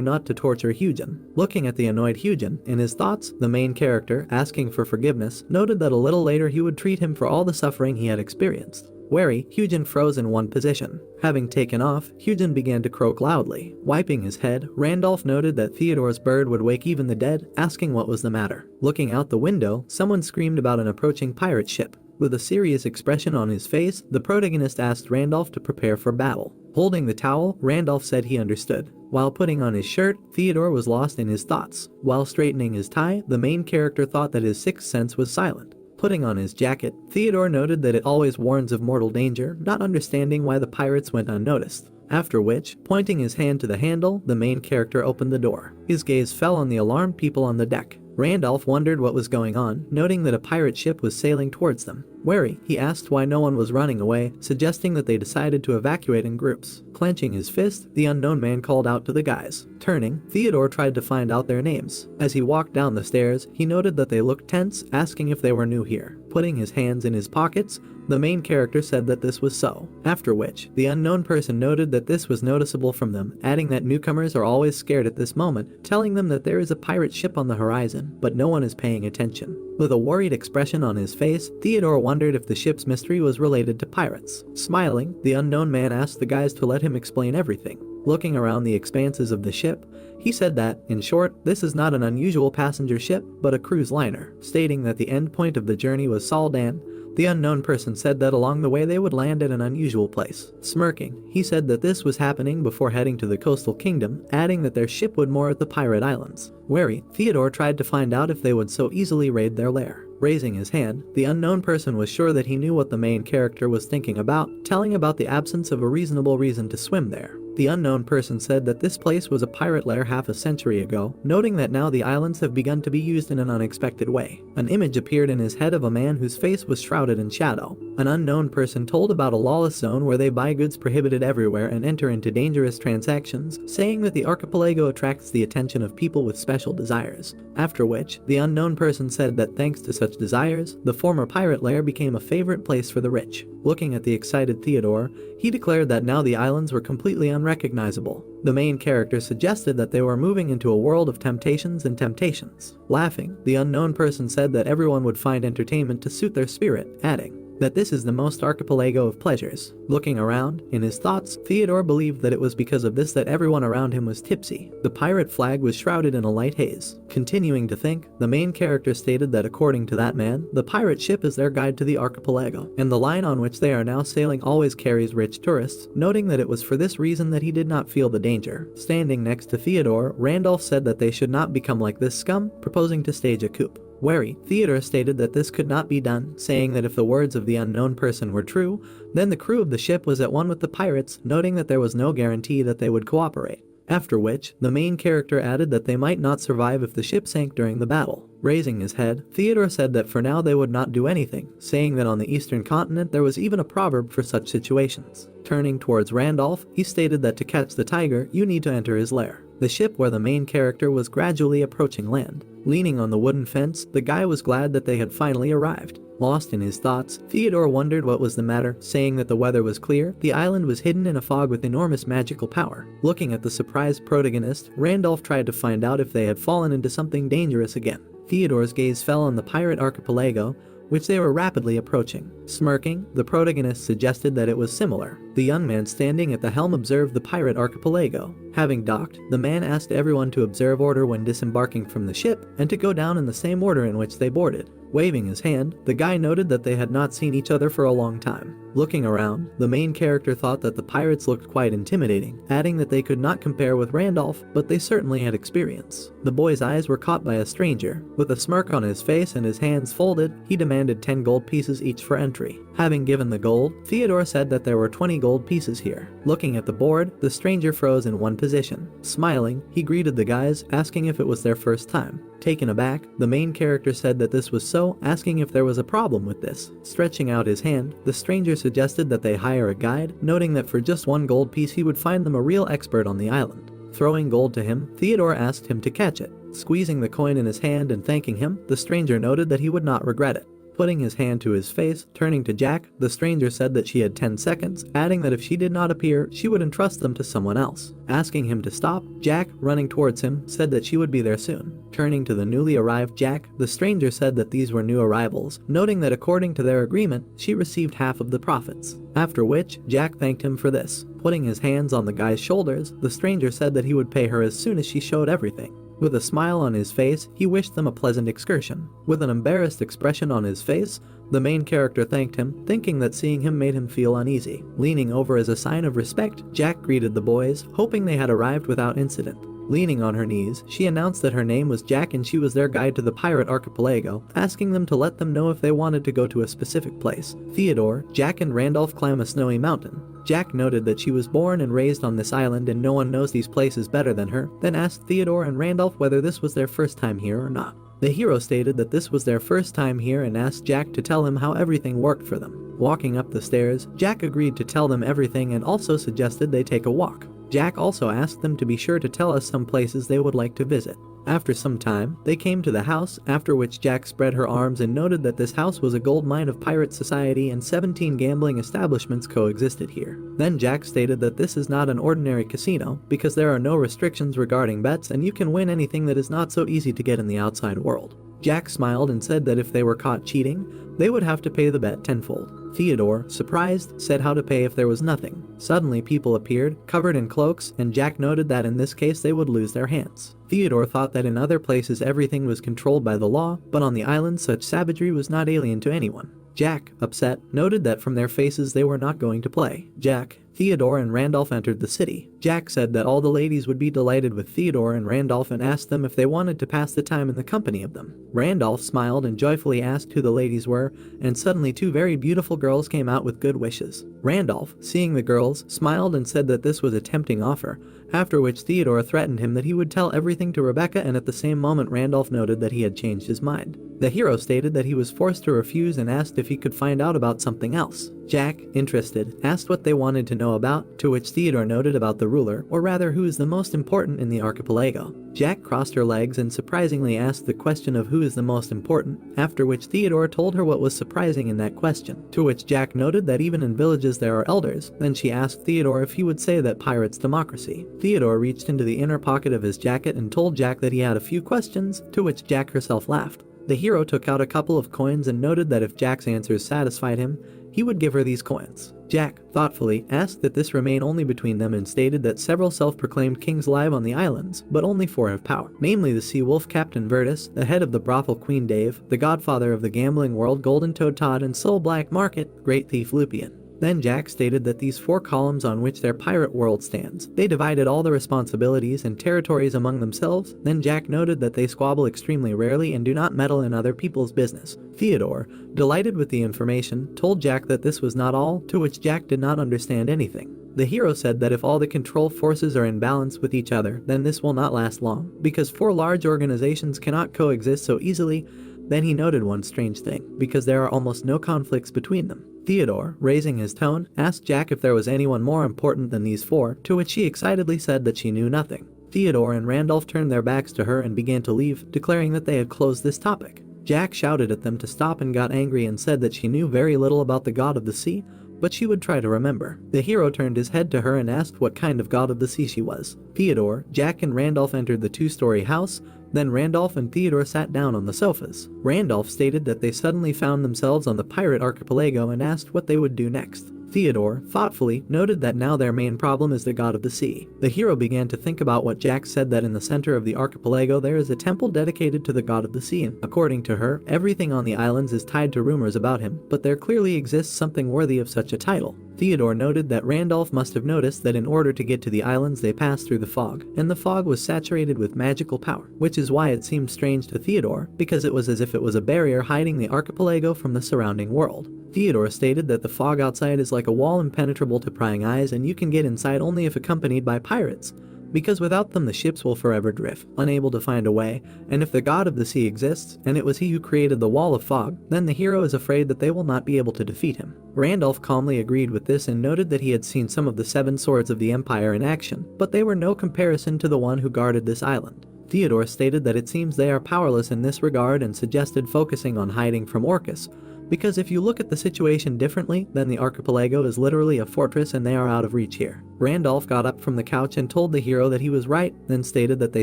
not to torture Hyugen. Looking at the annoyed Hyugen, in his thoughts, the main character, asking for forgiveness, noted that a little later he would treat him for all the suffering he had experienced. Wary, Hyugen froze in one position. Having taken off, Hyugen began to croak loudly. Wiping his head, Randolph noted that Theodore's bird would wake even the dead, asking what was the matter. Looking out the window, someone screamed about an approaching pirate ship. With a serious expression on his face, the protagonist asked Randolph to prepare for battle. Holding the towel, Randolph said he understood. While putting on his shirt, Theodore was lost in his thoughts. While straightening his tie, the main character thought that his sixth sense was silent. Putting on his jacket, Theodore noted that it always warns of mortal danger, not understanding why the pirates went unnoticed. After which, pointing his hand to the handle, the main character opened the door. His gaze fell on the alarmed people on the deck. Randolph wondered what was going on, noting that a pirate ship was sailing towards them. Wary, he asked why no one was running away, suggesting that they decided to evacuate in groups. Clenching his fist, the unknown man called out to the guys. Turning, Theodore tried to find out their names. As he walked down the stairs, he noted that they looked tense, asking if they were new here. Putting his hands in his pockets, the main character said that this was so. After which, the unknown person noted that this was noticeable from them, adding that newcomers are always scared at this moment, telling them that there is a pirate ship on the horizon, but no one is paying attention. With a worried expression on his face, Theodore wondered if the ship's mystery was related to pirates. Smiling, the unknown man asked the guys to let him explain everything. Looking around the expanses of the ship, he said that, in short, this is not an unusual passenger ship, but a cruise liner. Stating that the end point of the journey was Saldan, the unknown person said that along the way they would land at an unusual place. Smirking, he said that this was happening before heading to the coastal kingdom, adding that their ship would moor at the pirate islands. Wary, Theodore tried to find out if they would so easily raid their lair. Raising his hand, the unknown person was sure that he knew what the main character was thinking about, telling about the absence of a reasonable reason to swim there. The unknown person said that this place was a pirate lair half a century ago, noting that now the islands have begun to be used in an unexpected way. An image appeared in his head of a man whose face was shrouded in shadow. An unknown person told about a lawless zone where they buy goods prohibited everywhere and enter into dangerous transactions, saying that the archipelago attracts the attention of people with special desires. After which, the unknown person said that thanks to such desires, the former pirate lair became a favorite place for the rich. Looking at the excited Theodore, he declared that now the islands were completely unrecognizable. The main character suggested that they were moving into a world of temptations and temptations. Laughing, the unknown person said that everyone would find entertainment to suit their spirit, adding that this is the most archipelago of pleasures. Looking around, in his thoughts, Theodore believed that it was because of this that everyone around him was tipsy. The pirate flag was shrouded in a light haze. Continuing to think, the main character stated that according to that man, the pirate ship is their guide to the archipelago, and the line on which they are now sailing always carries rich tourists, noting that it was for this reason that he did not feel the danger. Standing next to Theodore, Randolph said that they should not become like this scum, proposing to stage a coup. Wary, Theodore stated that this could not be done, saying that if the words of the unknown person were true, then the crew of the ship was at one with the pirates, noting that there was no guarantee that they would cooperate. After which, the main character added that they might not survive if the ship sank during the battle. Raising his head, Theodore said that for now they would not do anything, saying that on the eastern continent there was even a proverb for such situations. Turning towards Randolph, he stated that to catch the tiger, you need to enter his lair. The ship where the main character was gradually approaching land. Leaning on the wooden fence, the guy was glad that they had finally arrived. Lost in his thoughts, Theodore wondered what was the matter, saying that the weather was clear, the island was hidden in a fog with enormous magical power. Looking at the surprised protagonist, Randolph tried to find out if they had fallen into something dangerous again. Theodore's gaze fell on the pirate archipelago, which they were rapidly approaching. Smirking, the protagonist suggested that it was similar. The young man standing at the helm observed the pirate archipelago. Having docked, the man asked everyone to observe order when disembarking from the ship and to go down in the same order in which they boarded. Waving his hand, the guy noted that they had not seen each other for a long time. Looking around, the main character thought that the pirates looked quite intimidating, adding that they could not compare with Randolph, but they certainly had experience. The boy's eyes were caught by a stranger. With a smirk on his face and his hands folded, he demanded 10 gold pieces each for entry. Having given the gold, Theodore said that there were 20 gold pieces here. Looking at the board, the stranger froze in one position. Smiling, he greeted the guys, asking if it was their first time. Taken aback, the main character said that this was so, asking if there was a problem with this. Stretching out his hand, the stranger suggested that they hire a guide, noting that for just 1 gold piece he would find them a real expert on the island. Throwing gold to him, Theodore asked him to catch it. Squeezing the coin in his hand and thanking him, the stranger noted that he would not regret it. Putting his hand to his face, turning to Jack, the stranger said that she had 10 seconds, adding that if she did not appear, she would entrust them to someone else. Asking him to stop, Jack, running towards him, said that she would be there soon. Turning to the newly arrived Jack, the stranger said that these were new arrivals, noting that according to their agreement, she received half of the profits. After which, Jack thanked him for this. Putting his hands on the guy's shoulders, the stranger said that he would pay her as soon as she showed everything. With a smile on his face, he wished them a pleasant excursion. With an embarrassed expression on his face, the main character thanked him, thinking that seeing him made him feel uneasy. Leaning over as a sign of respect, Jack greeted the boys, hoping they had arrived without incident. Leaning on her knees, she announced that her name was Jack and she was their guide to the pirate archipelago, asking them to let them know if they wanted to go to a specific place. Theodore, Jack and Randolph climb a snowy mountain. Jack noted that she was born and raised on this island and no one knows these places better than her, then asked Theodore and Randolph whether this was their first time here or not. The hero stated that this was their first time here and asked Jack to tell him how everything worked for them. Walking up the stairs, Jack agreed to tell them everything and also suggested they take a walk. Jack also asked them to be sure to tell us some places they would like to visit. After some time, they came to the house, after which Jack spread her arms and noted that this house was a gold mine of pirate society and 17 gambling establishments coexisted here. Then Jack stated that this is not an ordinary casino, because there are no restrictions regarding bets and you can win anything that is not so easy to get in the outside world. Jack smiled and said that if they were caught cheating, they would have to pay the bet tenfold. Theodore, surprised, said how to pay if there was nothing. Suddenly people appeared, covered in cloaks, and Jack noted that in this case they would lose their hands. Theodore thought that in other places everything was controlled by the law, but on the island such savagery was not alien to anyone. Jack, upset, noted that from their faces they were not going to play. Jack, Theodore and Randolph entered the city. Jack said that all the ladies would be delighted with Theodore and Randolph and asked them if they wanted to pass the time in the company of them. Randolph smiled and joyfully asked who the ladies were, and suddenly 2 very beautiful girls came out with good wishes. Randolph, seeing the girls, smiled and said that this was a tempting offer, after which Theodore threatened him that he would tell everything to Rebecca, and at the same moment Randolph noted that he had changed his mind. The hero stated that he was forced to refuse and asked if he could find out about something else. Jack, interested, asked what they wanted to know about, to which Theodore noted about the ruler, or rather who is the most important in the archipelago. Jack crossed her legs and surprisingly asked the question of who is the most important, after which Theodore told her what was surprising in that question, to which Jack noted that even in villages there are elders. Then she asked Theodore if he would say that pirates democracy. Theodore reached into the inner pocket of his jacket and told Jack that he had a few questions, to which Jack herself laughed. The hero took out a couple of coins and noted that if Jack's answers satisfied him, he would give her these coins. Jack, thoughtfully, asked that this remain only between them and stated that several self-proclaimed kings live on the islands, but only 4 have power, namely the Sea Wolf Captain Virtus, the head of the brothel Queen Dave, the godfather of the gambling world Golden Toad Todd, and Soul Black Market, Great Thief Lupian. Then Jack stated that these 4 columns on which their pirate world stands, they divided all the responsibilities and territories among themselves. Then Jack noted that they squabble extremely rarely and do not meddle in other people's business. Theodore, delighted with the information, told Jack that this was not all, to which Jack did not understand anything. The hero said that if all the control forces are in balance with each other, then this will not last long, because 4 large organizations cannot coexist so easily. Then he noted one strange thing, because there are almost no conflicts between them. Theodore, raising his tone, asked Jack if there was anyone more important than these 4, to which she excitedly said that she knew nothing. Theodore and Randolph turned their backs to her and began to leave, declaring that they had closed this topic. Jack shouted at them to stop and got angry and said that she knew very little about the god of the sea, but she would try to remember. The hero turned his head to her and asked what kind of god of the sea she was. Theodore, Jack and Randolph entered the 2-story house. Then Randolph and Theodore sat down on the sofas. Randolph stated that they suddenly found themselves on the pirate archipelago and asked what they would do next. Theodore, thoughtfully, noted that now their main problem is the god of the sea. The hero began to think about what Jack said, that in the center of the archipelago there is a temple dedicated to the god of the sea, and according to her, everything on the islands is tied to rumors about him, but there clearly exists something worthy of such a title. Theodore noted that Randolph must have noticed that in order to get to the islands they passed through the fog, and the fog was saturated with magical power, which is why it seemed strange to Theodore, because it was as if it was a barrier hiding the archipelago from the surrounding world. Theodore stated that the fog outside is like a wall impenetrable to prying eyes, and you can get inside only if accompanied by pirates, because without them the ships will forever drift, unable to find a way, and if the god of the sea exists, and it was he who created the wall of fog, then the hero is afraid that they will not be able to defeat him. Randolph calmly agreed with this and noted that he had seen some of the 7 swords of the Empire in action, but they were no comparison to the one who guarded this island. Theodore stated that it seems they are powerless in this regard and suggested focusing on hiding from Orcus, because if you look at the situation differently, then the archipelago is literally a fortress and they are out of reach here. Randolph got up from the couch and told the hero that he was right, then stated that they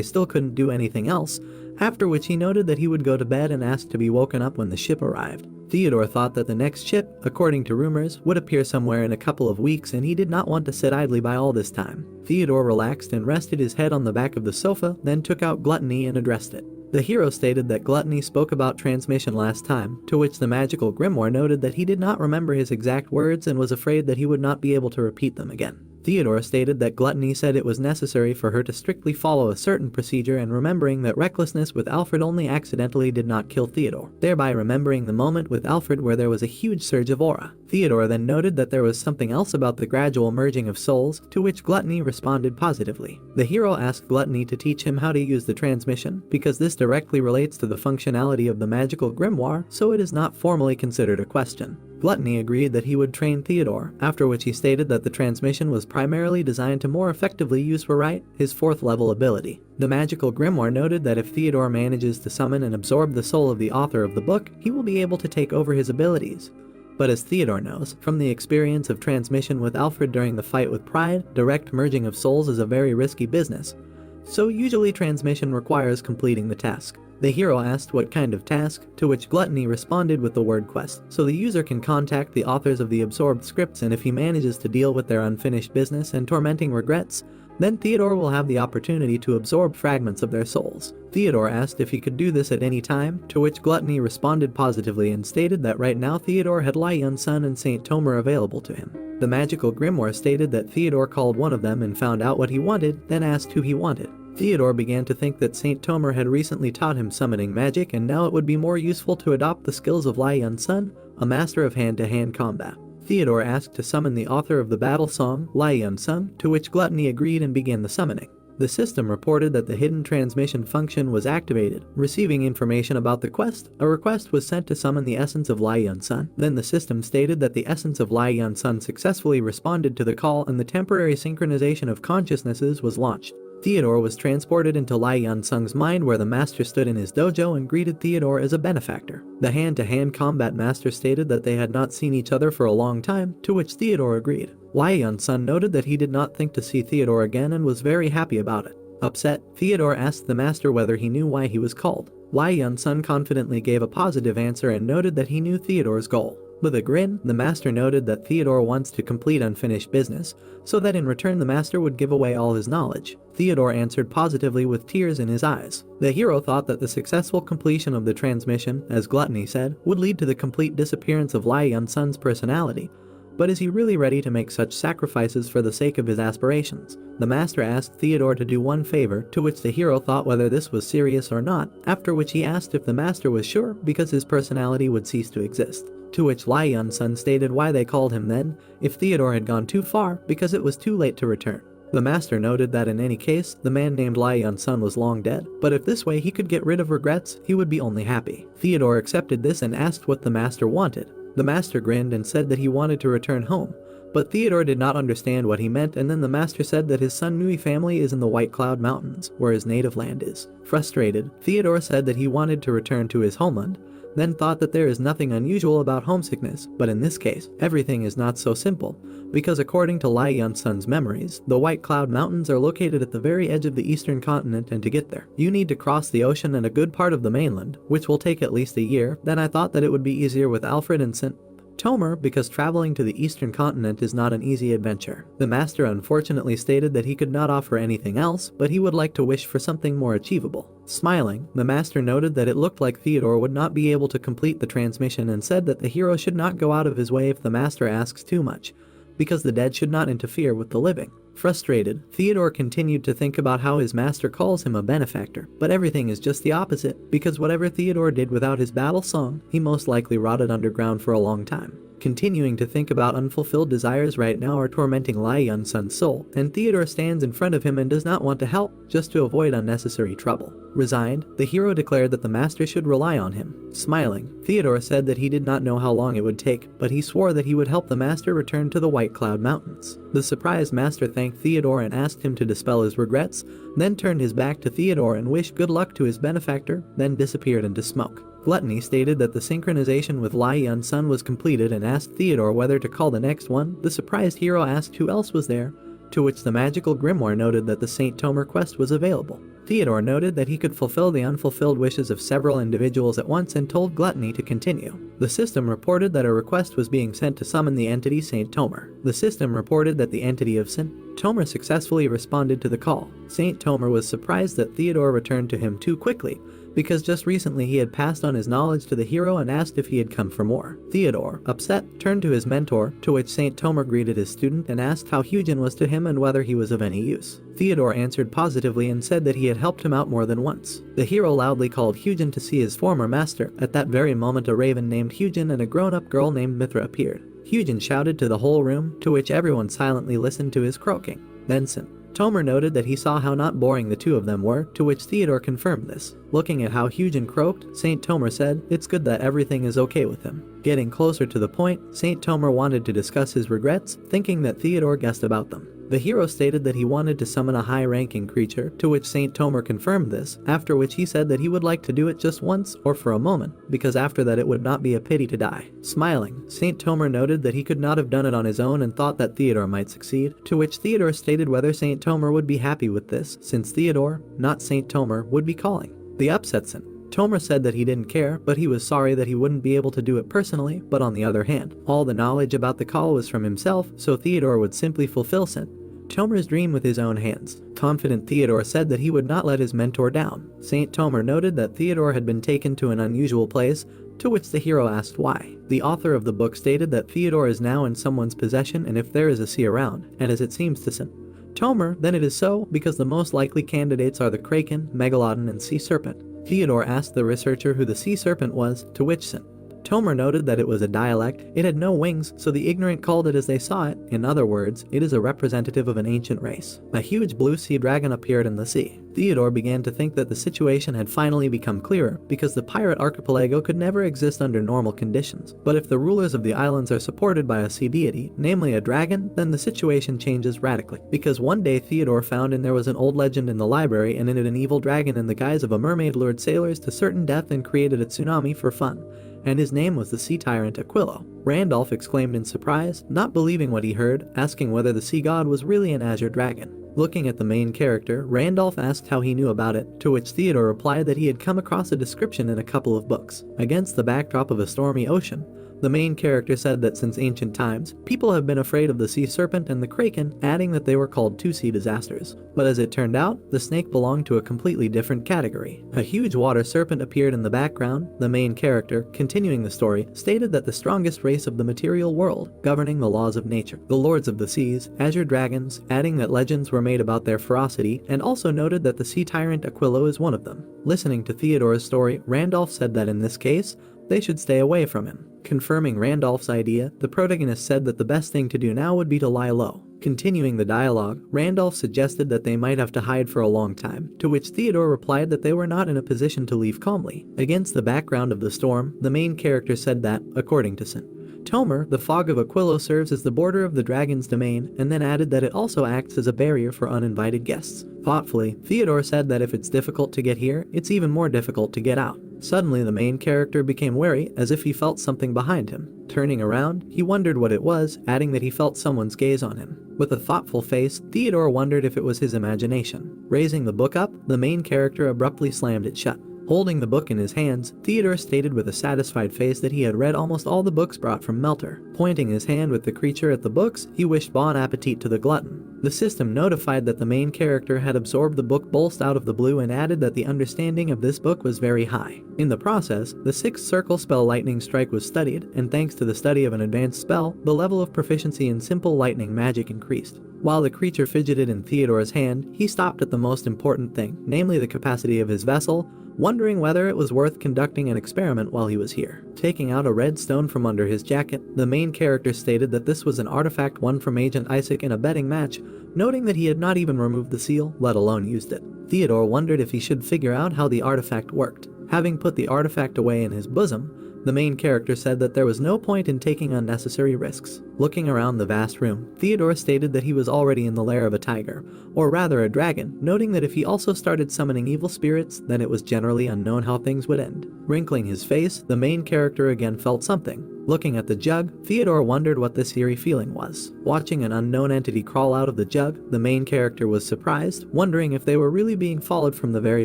still couldn't do anything else, after which he noted that he would go to bed and asked to be woken up when the ship arrived. Theodore thought that the next ship, according to rumors, would appear somewhere in a couple of weeks, and he did not want to sit idly by all this time. Theodore relaxed and rested his head on the back of the sofa, then took out Gluttony and addressed it. The hero stated that Gluttony spoke about transmission last time, to which the magical grimoire noted that he did not remember his exact words and was afraid that he would not be able to repeat them again. Theodore stated that Gluttony said it was necessary for her to strictly follow a certain procedure, and remembering that recklessness with Alfred only accidentally did not kill Theodore, thereby remembering the moment with Alfred where there was a huge surge of aura. Theodore then noted that there was something else about the gradual merging of souls, to which Gluttony responded positively. The hero asked Gluttony to teach him how to use the transmission, because this directly relates to the functionality of the magical grimoire, so it is not formally considered a question. Gluttony agreed that he would train Theodore, after which he stated that the transmission was primarily designed to more effectively use Rewrite, his 4th level ability. The magical grimoire noted that if Theodore manages to summon and absorb the soul of the author of the book, he will be able to take over his abilities. But as Theodore knows, from the experience of transmission with Alfred during the fight with Pride, direct merging of souls is a very risky business, so usually transmission requires completing the task. The hero asked what kind of task, to which Gluttony responded with the word quest, so the user can contact the authors of the absorbed scripts, and if he manages to deal with their unfinished business and tormenting regrets, then Theodore will have the opportunity to absorb fragments of their souls. Theodore asked if he could do this at any time, to which Gluttony responded positively and stated that right now Theodore had Lai Yun-sun and Saint Tomer available to him. The magical grimoire stated that Theodore called one of them and found out what he wanted, then asked who he wanted. Theodore began to think that Saint Tomer had recently taught him summoning magic, and now it would be more useful to adopt the skills of Lai Yun-sun, a master of hand-to-hand combat. Theodore asked to summon the author of the battle song, Lai Yun-sun, to which Gluttony agreed and began the summoning. The system reported that the hidden transmission function was activated. Receiving information about the quest, a request was sent to summon the essence of Lai Yun-sun. Then the system stated that the essence of Lai Yun-sun successfully responded to the call, and the temporary synchronization of consciousnesses was launched. Theodore was transported into Lai Yun-sun's mind, where the master stood in his dojo and greeted Theodore as a benefactor. The hand-to-hand combat master stated that they had not seen each other for a long time, to which Theodore agreed. Lai Yun-sun noted that he did not think to see Theodore again and was very happy about it. Upset, Theodore asked the master whether he knew why he was called. Lai Yun-sun confidently gave a positive answer and noted that he knew Theodore's goal. With a grin, the master noted that Theodore wants to complete unfinished business, so that in return the master would give away all his knowledge. Theodore answered positively with tears in his eyes. The hero thought that the successful completion of the transmission, as Gluttony said, would lead to the complete disappearance of Lai Yun-sun's personality. But is he really ready to make such sacrifices for the sake of his aspirations? The master asked Theodore to do one favor, to which the hero thought whether this was serious or not, after which he asked if the master was sure, because his personality would cease to exist. To which Lai Yun-sun stated why they called him then, if Theodore had gone too far, because it was too late to return. The master noted that in any case, the man named Lai Yun-sun was long dead, but if this way he could get rid of regrets, he would be only happy. Theodore accepted this and asked what the master wanted. The master grinned and said that he wanted to return home, but Theodore did not understand what he meant, and then the master said that his Sun Nui family is in the White Cloud Mountains, where his native land is. Frustrated, Theodore said that he wanted to return to his homeland, then thought that there is nothing unusual about homesickness, but in this case, everything is not so simple, because according to Lai Yun-sun's memories, the White Cloud Mountains are located at the very edge of the eastern continent, and to get there, you need to cross the ocean and a good part of the mainland, which will take at least a year. Then I thought that it would be easier with Alfred and St. Tomer, because traveling to the eastern continent is not an easy adventure. The master unfortunately stated that he could not offer anything else, but he would like to wish for something more achievable. Smiling, the master noted that it looked like Theodore would not be able to complete the transmission and said that the hero should not go out of his way if the master asks too much, because the dead should not interfere with the living. Frustrated, Theodore continued to think about how his master calls him a benefactor, but everything is just the opposite, because whatever Theodore did without his battle song, he most likely rotted underground for a long time. Continuing to think about unfulfilled desires right now are tormenting Lai Yun-sun's soul, and Theodore stands in front of him and does not want to help, just to avoid unnecessary trouble. Resigned, the hero declared that the master should rely on him. Smiling, Theodore said that he did not know how long it would take, but he swore that he would help the master return to the White Cloud Mountains. The surprised master thanked Theodore and asked him to dispel his regrets, then turned his back to Theodore and wished good luck to his benefactor, then disappeared into smoke. Gluttony stated that the synchronization with Lai Yun-sun was completed and asked Theodore whether to call the next one. The surprised hero asked who else was there, to which the magical grimoire noted that the St. Tomer quest was available. Theodore noted that he could fulfill the unfulfilled wishes of several individuals at once and told Gluttony to continue. The system reported that a request was being sent to summon the entity St. Tomer. The system reported that the entity of St. Tomer successfully responded to the call. St. Tomer was surprised that Theodore returned to him too quickly, because just recently he had passed on his knowledge to the hero and asked if he had come for more. Theodore, upset, turned to his mentor, to which St. Tomer greeted his student and asked how Hyujin was to him and whether he was of any use. Theodore answered positively and said that he had helped him out more than once. The hero loudly called Hyujin to see his former master. At that very moment a raven named Hyujin and a grown-up girl named Mithra appeared. Hyujin shouted to the whole room, to which everyone silently listened to his croaking. Then St. Tomer noted that he saw how not boring the two of them were, to which Theodore confirmed this. Looking at how Hyujin croaked, St. Tomer said, "It's good that everything is okay with him." Getting closer to the point, St. Tomer wanted to discuss his regrets, thinking that Theodore guessed about them. The hero stated that he wanted to summon a high-ranking creature, to which St. Tomer confirmed this, after which he said that he would like to do it just once, or for a moment, because after that it would not be a pity to die. Smiling, St. Tomer noted that he could not have done it on his own and thought that Theodore might succeed, to which Theodore stated whether St. Tomer would be happy with this, since Theodore, not St. Tomer, would be calling. The upset St. Tomer said that he didn't care, but he was sorry that he wouldn't be able to do it personally, but on the other hand, all the knowledge about the call was from himself, so Theodore would simply fulfill St. Tomer's dream with his own hands. Confident Theodore said that he would not let his mentor down. St. Tomer noted that Theodore had been taken to an unusual place, to which the hero asked why. The author of the book stated that Theodore is now in someone's possession and if there is a sea around, and as it seems to St. Tomer, then it is so, because the most likely candidates are the kraken, megalodon, and sea serpent. Theodore asked the researcher who the sea serpent was, to which St. Tomer noted that it was a dialect, it had no wings, so the ignorant called it as they saw it. In other words, it is a representative of an ancient race. A huge blue sea dragon appeared in the sea. Theodore began to think that the situation had finally become clearer, because the pirate archipelago could never exist under normal conditions. But if the rulers of the islands are supported by a sea deity, namely a dragon, then the situation changes radically. Because one day Theodore found there was an old legend in the library, and in it an evil dragon in the guise of a mermaid lured sailors to certain death and created a tsunami for fun, and his name was the sea tyrant Aquilo. Randolph exclaimed in surprise, not believing what he heard, asking whether the sea god was really an azure dragon. Looking at the main character, Randolph asked how he knew about it, to which Theodore replied that he had come across a description in a couple of books. Against the backdrop of a stormy ocean, the main character said that since ancient times, people have been afraid of the sea serpent and the kraken, adding that they were called two-sea disasters. But as it turned out, the snake belonged to a completely different category. A huge water serpent appeared in the background. The main character, continuing the story, stated that the strongest race of the material world, governing the laws of nature, the lords of the seas, azure dragons, adding that legends were made about their ferocity, and also noted that the sea tyrant Aquilo is one of them. Listening to Theodore's story, Randolph said that in this case, they should stay away from him. Confirming Randolph's idea, the protagonist said that the best thing to do now would be to lie low. Continuing the dialogue, Randolph suggested that they might have to hide for a long time, to which Theodore replied that they were not in a position to leave calmly. Against the background of the storm, the main character said that, according to St. Tomer, the fog of Aquilo serves as the border of the dragon's domain, and then added that it also acts as a barrier for uninvited guests. Thoughtfully, Theodore said that if it's difficult to get here, it's even more difficult to get out. Suddenly, the main character became wary, as if he felt something behind him. Turning around, he wondered what it was, adding that he felt someone's gaze on him. With a thoughtful face, Theodore wondered if it was his imagination. Raising the book up, the main character abruptly slammed it shut. Holding the book in his hands, Theodore stated with a satisfied face that he had read almost all the books brought from Melter. Pointing his hand with the creature at the books, he wished bon appetit to the glutton. The system notified that the main character had absorbed the book bolst out of the blue and added that the understanding of this book was very high. In the process, the 6th circle spell Lightning Strike was studied, and thanks to the study of an advanced spell, the level of proficiency in simple lightning magic increased. While the creature fidgeted in Theodore's hand, he stopped at the most important thing, namely the capacity of his vessel, wondering whether it was worth conducting an experiment while he was here. Taking out a red stone from under his jacket, the main character stated that this was an artifact won from Agent Isaac in a betting match, noting that he had not even removed the seal, let alone used it. Theodore wondered if he should figure out how the artifact worked. Having put the artifact away in his bosom, the main character said that there was no point in taking unnecessary risks. Looking around the vast room, Theodore stated that he was already in the lair of a tiger, or rather a dragon, noting that if he also started summoning evil spirits, then it was generally unknown how things would end. Wrinkling his face, the main character again felt something. Looking at the jug, Theodore wondered what this eerie feeling was. Watching an unknown entity crawl out of the jug, the main character was surprised, wondering if they were really being followed from the very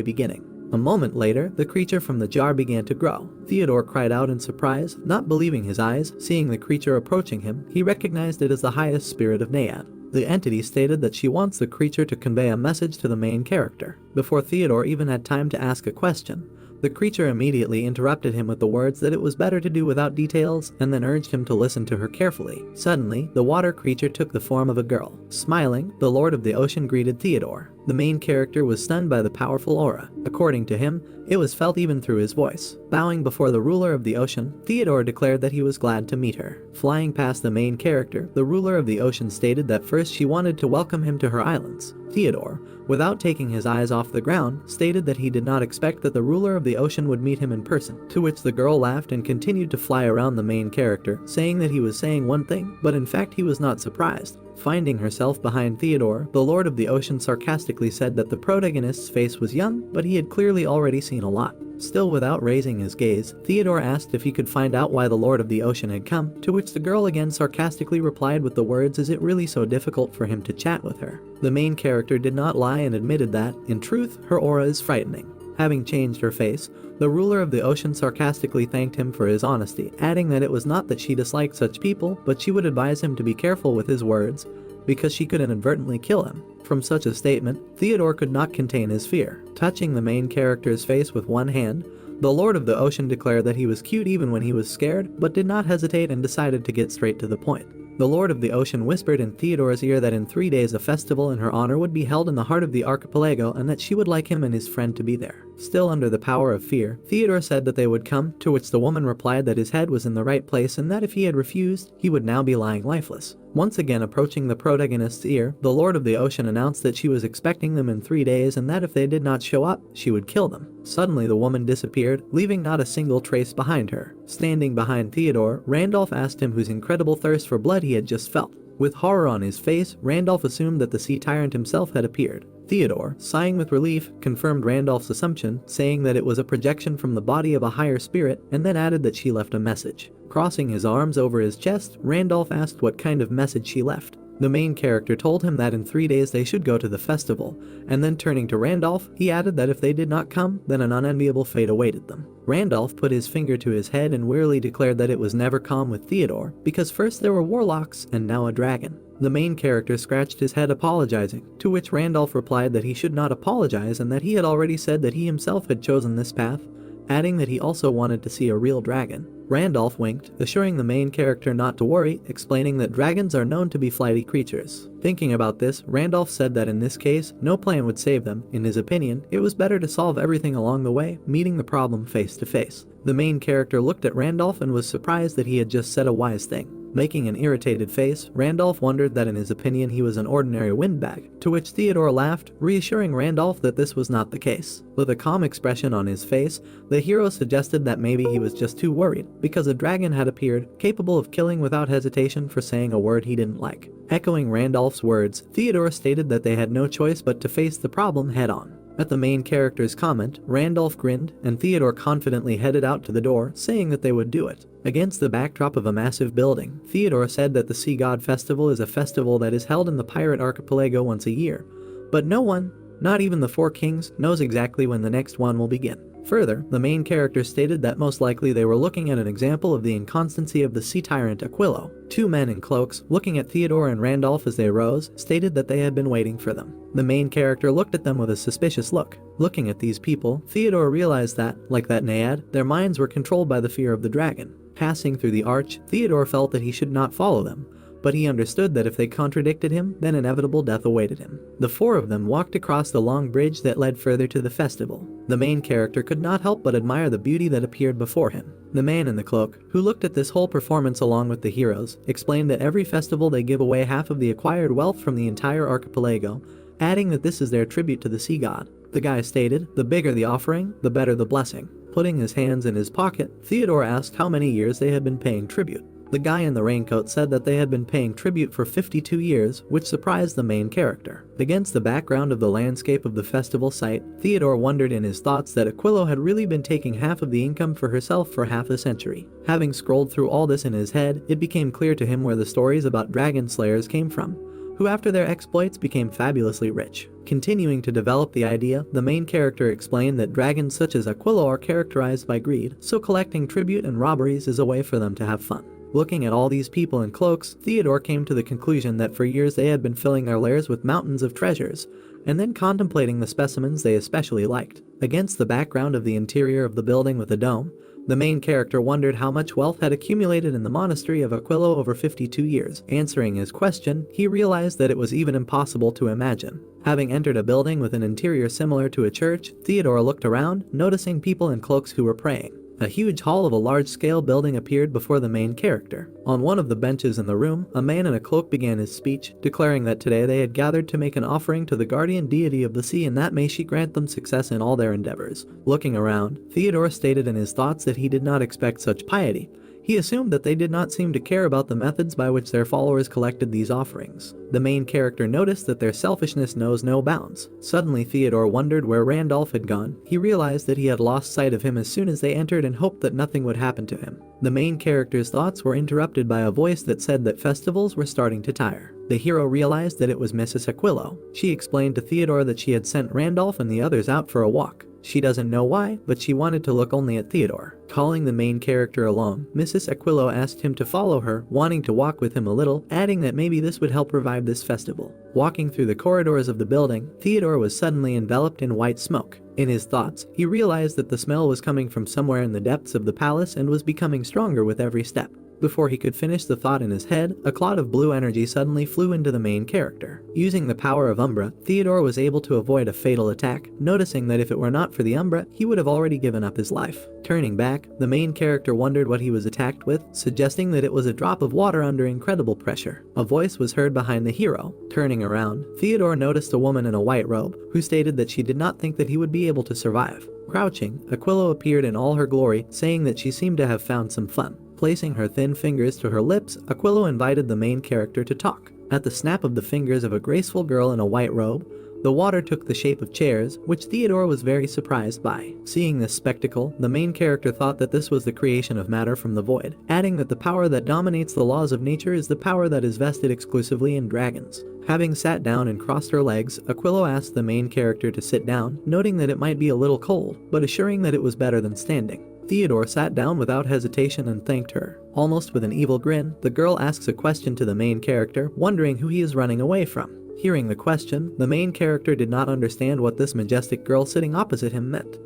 beginning. A moment later, the creature from the jar began to grow. Theodore cried out in surprise, not believing his eyes. Seeing the creature approaching him, he recognized it as the highest spirit of Nayad. The entity stated that she wants the creature to convey a message to the main character. Before Theodore even had time to ask a question, the creature immediately interrupted him with the words that it was better to do without details, and then urged him to listen to her carefully. Suddenly, the water creature took the form of a girl. Smiling, the Lord of the Ocean greeted Theodore. The main character was stunned by the powerful aura. According to him, it was felt even through his voice. Bowing before the ruler of the ocean, Theodore declared that he was glad to meet her. Flying past the main character, the ruler of the ocean stated that first she wanted to welcome him to her islands. Theodore, without taking his eyes off the ground, stated that he did not expect that the ruler of the ocean would meet him in person, to which the girl laughed and continued to fly around the main character, saying that he was saying one thing, but in fact he was not surprised. Finding herself behind Theodore, the Lord of the Ocean sarcastically said that the protagonist's face was young, but he had clearly already seen a lot. Still without raising his gaze, Theodore asked if he could find out why the Lord of the Ocean had come, to which the girl again sarcastically replied with the words, "Is it really so difficult for him to chat with her?" The main character did not lie and admitted that, in truth, her aura is frightening. Having changed her face, the ruler of the ocean sarcastically thanked him for his honesty, adding that it was not that she disliked such people, but she would advise him to be careful with his words, because she could inadvertently kill him. From such a statement, Theodore could not contain his fear. Touching the main character's face with one hand, the Lord of the Ocean declared that he was cute even when he was scared, but did not hesitate and decided to get straight to the point. The Lord of the Ocean whispered in Theodore's ear that in 3 days a festival in her honor would be held in the heart of the archipelago and that she would like him and his friend to be there. Still under the power of fear, Theodore said that they would come, to which the woman replied that his head was in the right place and that if he had refused, he would now be lying lifeless. Once again approaching the protagonist's ear, the Lord of the Ocean announced that she was expecting them in 3 days and that if they did not show up, she would kill them. Suddenly the woman disappeared, leaving not a single trace behind her. Standing behind Theodore, Randolph asked him whose incredible thirst for blood he had just felt. With horror on his face, Randolph assumed that the sea tyrant himself had appeared. Theodore, sighing with relief, confirmed Randolph's assumption, saying that it was a projection from the body of a higher spirit, and then added that she left a message. Crossing his arms over his chest, Randolph asked what kind of message she left. The main character told him that in 3 days they should go to the festival, and then turning to Randolph, he added that if they did not come, then an unenviable fate awaited them. Randolph put his finger to his head and wearily declared that it was never calm with Theodore, because first there were warlocks and now a dragon. The main character scratched his head apologizing, to which Randolph replied that he should not apologize and that he had already said that he himself had chosen this path, adding that he also wanted to see a real dragon. Randolph winked, assuring the main character not to worry, explaining that dragons are known to be flighty creatures. Thinking about this, Randolph said that in this case, no plan would save them. In his opinion, it was better to solve everything along the way, meeting the problem face to face. The main character looked at Randolph and was surprised that he had just said a wise thing. Making an irritated face, Randolph wondered that in his opinion he was an ordinary windbag, to which Theodore laughed, reassuring Randolph that this was not the case. With a calm expression on his face, the hero suggested that maybe he was just too worried, because a dragon had appeared, capable of killing without hesitation for saying a word he didn't like. Echoing Randolph's words, Theodore stated that they had no choice but to face the problem head-on. At the main character's comment, Randolph grinned, and Theodore confidently headed out to the door, saying that they would do it. Against the backdrop of a massive building, Theodore said that the Sea God Festival is a festival that is held in the pirate archipelago once a year, but no one, Not even the four kings knows exactly when the next one will begin. Further, the main character stated that most likely they were looking at an example of the inconstancy of the sea tyrant Aquilo. Two men in cloaks, looking at Theodore and Randolph as they rose, stated that they had been waiting for them. The main character looked at them with a suspicious look. Looking at these people, Theodore realized that, like that Naiad, their minds were controlled by the fear of the dragon. Passing through the arch, Theodore felt that he should not follow them, but he understood that if they contradicted him, then inevitable death awaited him. The four of them walked across the long bridge that led further to the festival. The main character could not help but admire the beauty that appeared before him. The man in the cloak, who looked at this whole performance along with the heroes, explained that every festival they give away half of the acquired wealth from the entire archipelago, adding that this is their tribute to the sea god. The guy stated, the bigger the offering, the better the blessing. Putting his hands in his pocket, Theodore asked how many years they had been paying tribute. The guy in the raincoat said that they had been paying tribute for 52 years, which surprised the main character. Against the background of the landscape of the festival site, Theodore wondered in his thoughts that Aquilo had really been taking half of the income for herself for half a century. Having scrolled through all this in his head, it became clear to him where the stories about dragon slayers came from, who after their exploits became fabulously rich. Continuing to develop the idea, the main character explained that dragons such as Aquilo are characterized by greed, so collecting tribute and robberies is a way for them to have fun. Looking at all these people in cloaks, Theodore came to the conclusion that for years they had been filling their lairs with mountains of treasures, and then contemplating the specimens they especially liked. Against the background of the interior of the building with a dome, the main character wondered how much wealth had accumulated in the monastery of Aquilo over 52 years. Answering his question, he realized that it was even impossible to imagine. Having entered a building with an interior similar to a church, Theodore looked around, noticing people in cloaks who were praying. A huge hall of a large-scale building appeared before the main character. On one of the benches in the room, a man in a cloak began his speech, declaring that today they had gathered to make an offering to the guardian deity of the sea and that may she grant them success in all their endeavors. Looking around, Theodore stated in his thoughts that he did not expect such piety. He assumed that they did not seem to care about the methods by which their followers collected these offerings. The main character noticed that their selfishness knows no bounds. Suddenly Theodore wondered where Randolph had gone. He realized that he had lost sight of him as soon as they entered and hoped that nothing would happen to him. The main character's thoughts were interrupted by a voice that said that festivals were starting to tire. The hero realized that it was Mrs. Aquilo. She explained to Theodore that she had sent Randolph and the others out for a walk. She doesn't know why, but she wanted to look only at Theodore. Calling the main character along, Mrs. Aquilo asked him to follow her, wanting to walk with him a little, adding that maybe this would help revive this festival. Walking through the corridors of the building, Theodore was suddenly enveloped in white smoke. In his thoughts, he realized that the smell was coming from somewhere in the depths of the palace and was becoming stronger with every step. Before he could finish the thought in his head, a cloud of blue energy suddenly flew into the main character. Using the power of Umbra, Theodore was able to avoid a fatal attack, noticing that if it were not for the Umbra, he would have already given up his life. Turning back, the main character wondered what he was attacked with, suggesting that it was a drop of water under incredible pressure. A voice was heard behind the hero. Turning around, Theodore noticed a woman in a white robe, who stated that she did not think that he would be able to survive. Crouching, Aquilo appeared in all her glory, saying that she seemed to have found some fun. Placing her thin fingers to her lips, Aquilo invited the main character to talk. At the snap of the fingers of a graceful girl in a white robe, the water took the shape of chairs, which Theodore was very surprised by. Seeing this spectacle, the main character thought that this was the creation of matter from the void, adding that the power that dominates the laws of nature is the power that is vested exclusively in dragons. Having sat down and crossed her legs, Aquilo asked the main character to sit down, noting that it might be a little cold, but assuring that it was better than standing. Theodore sat down without hesitation and thanked her. Almost with an evil grin, the girl asks a question to the main character, wondering who he is running away from. Hearing the question, the main character did not understand what this majestic girl sitting opposite him meant.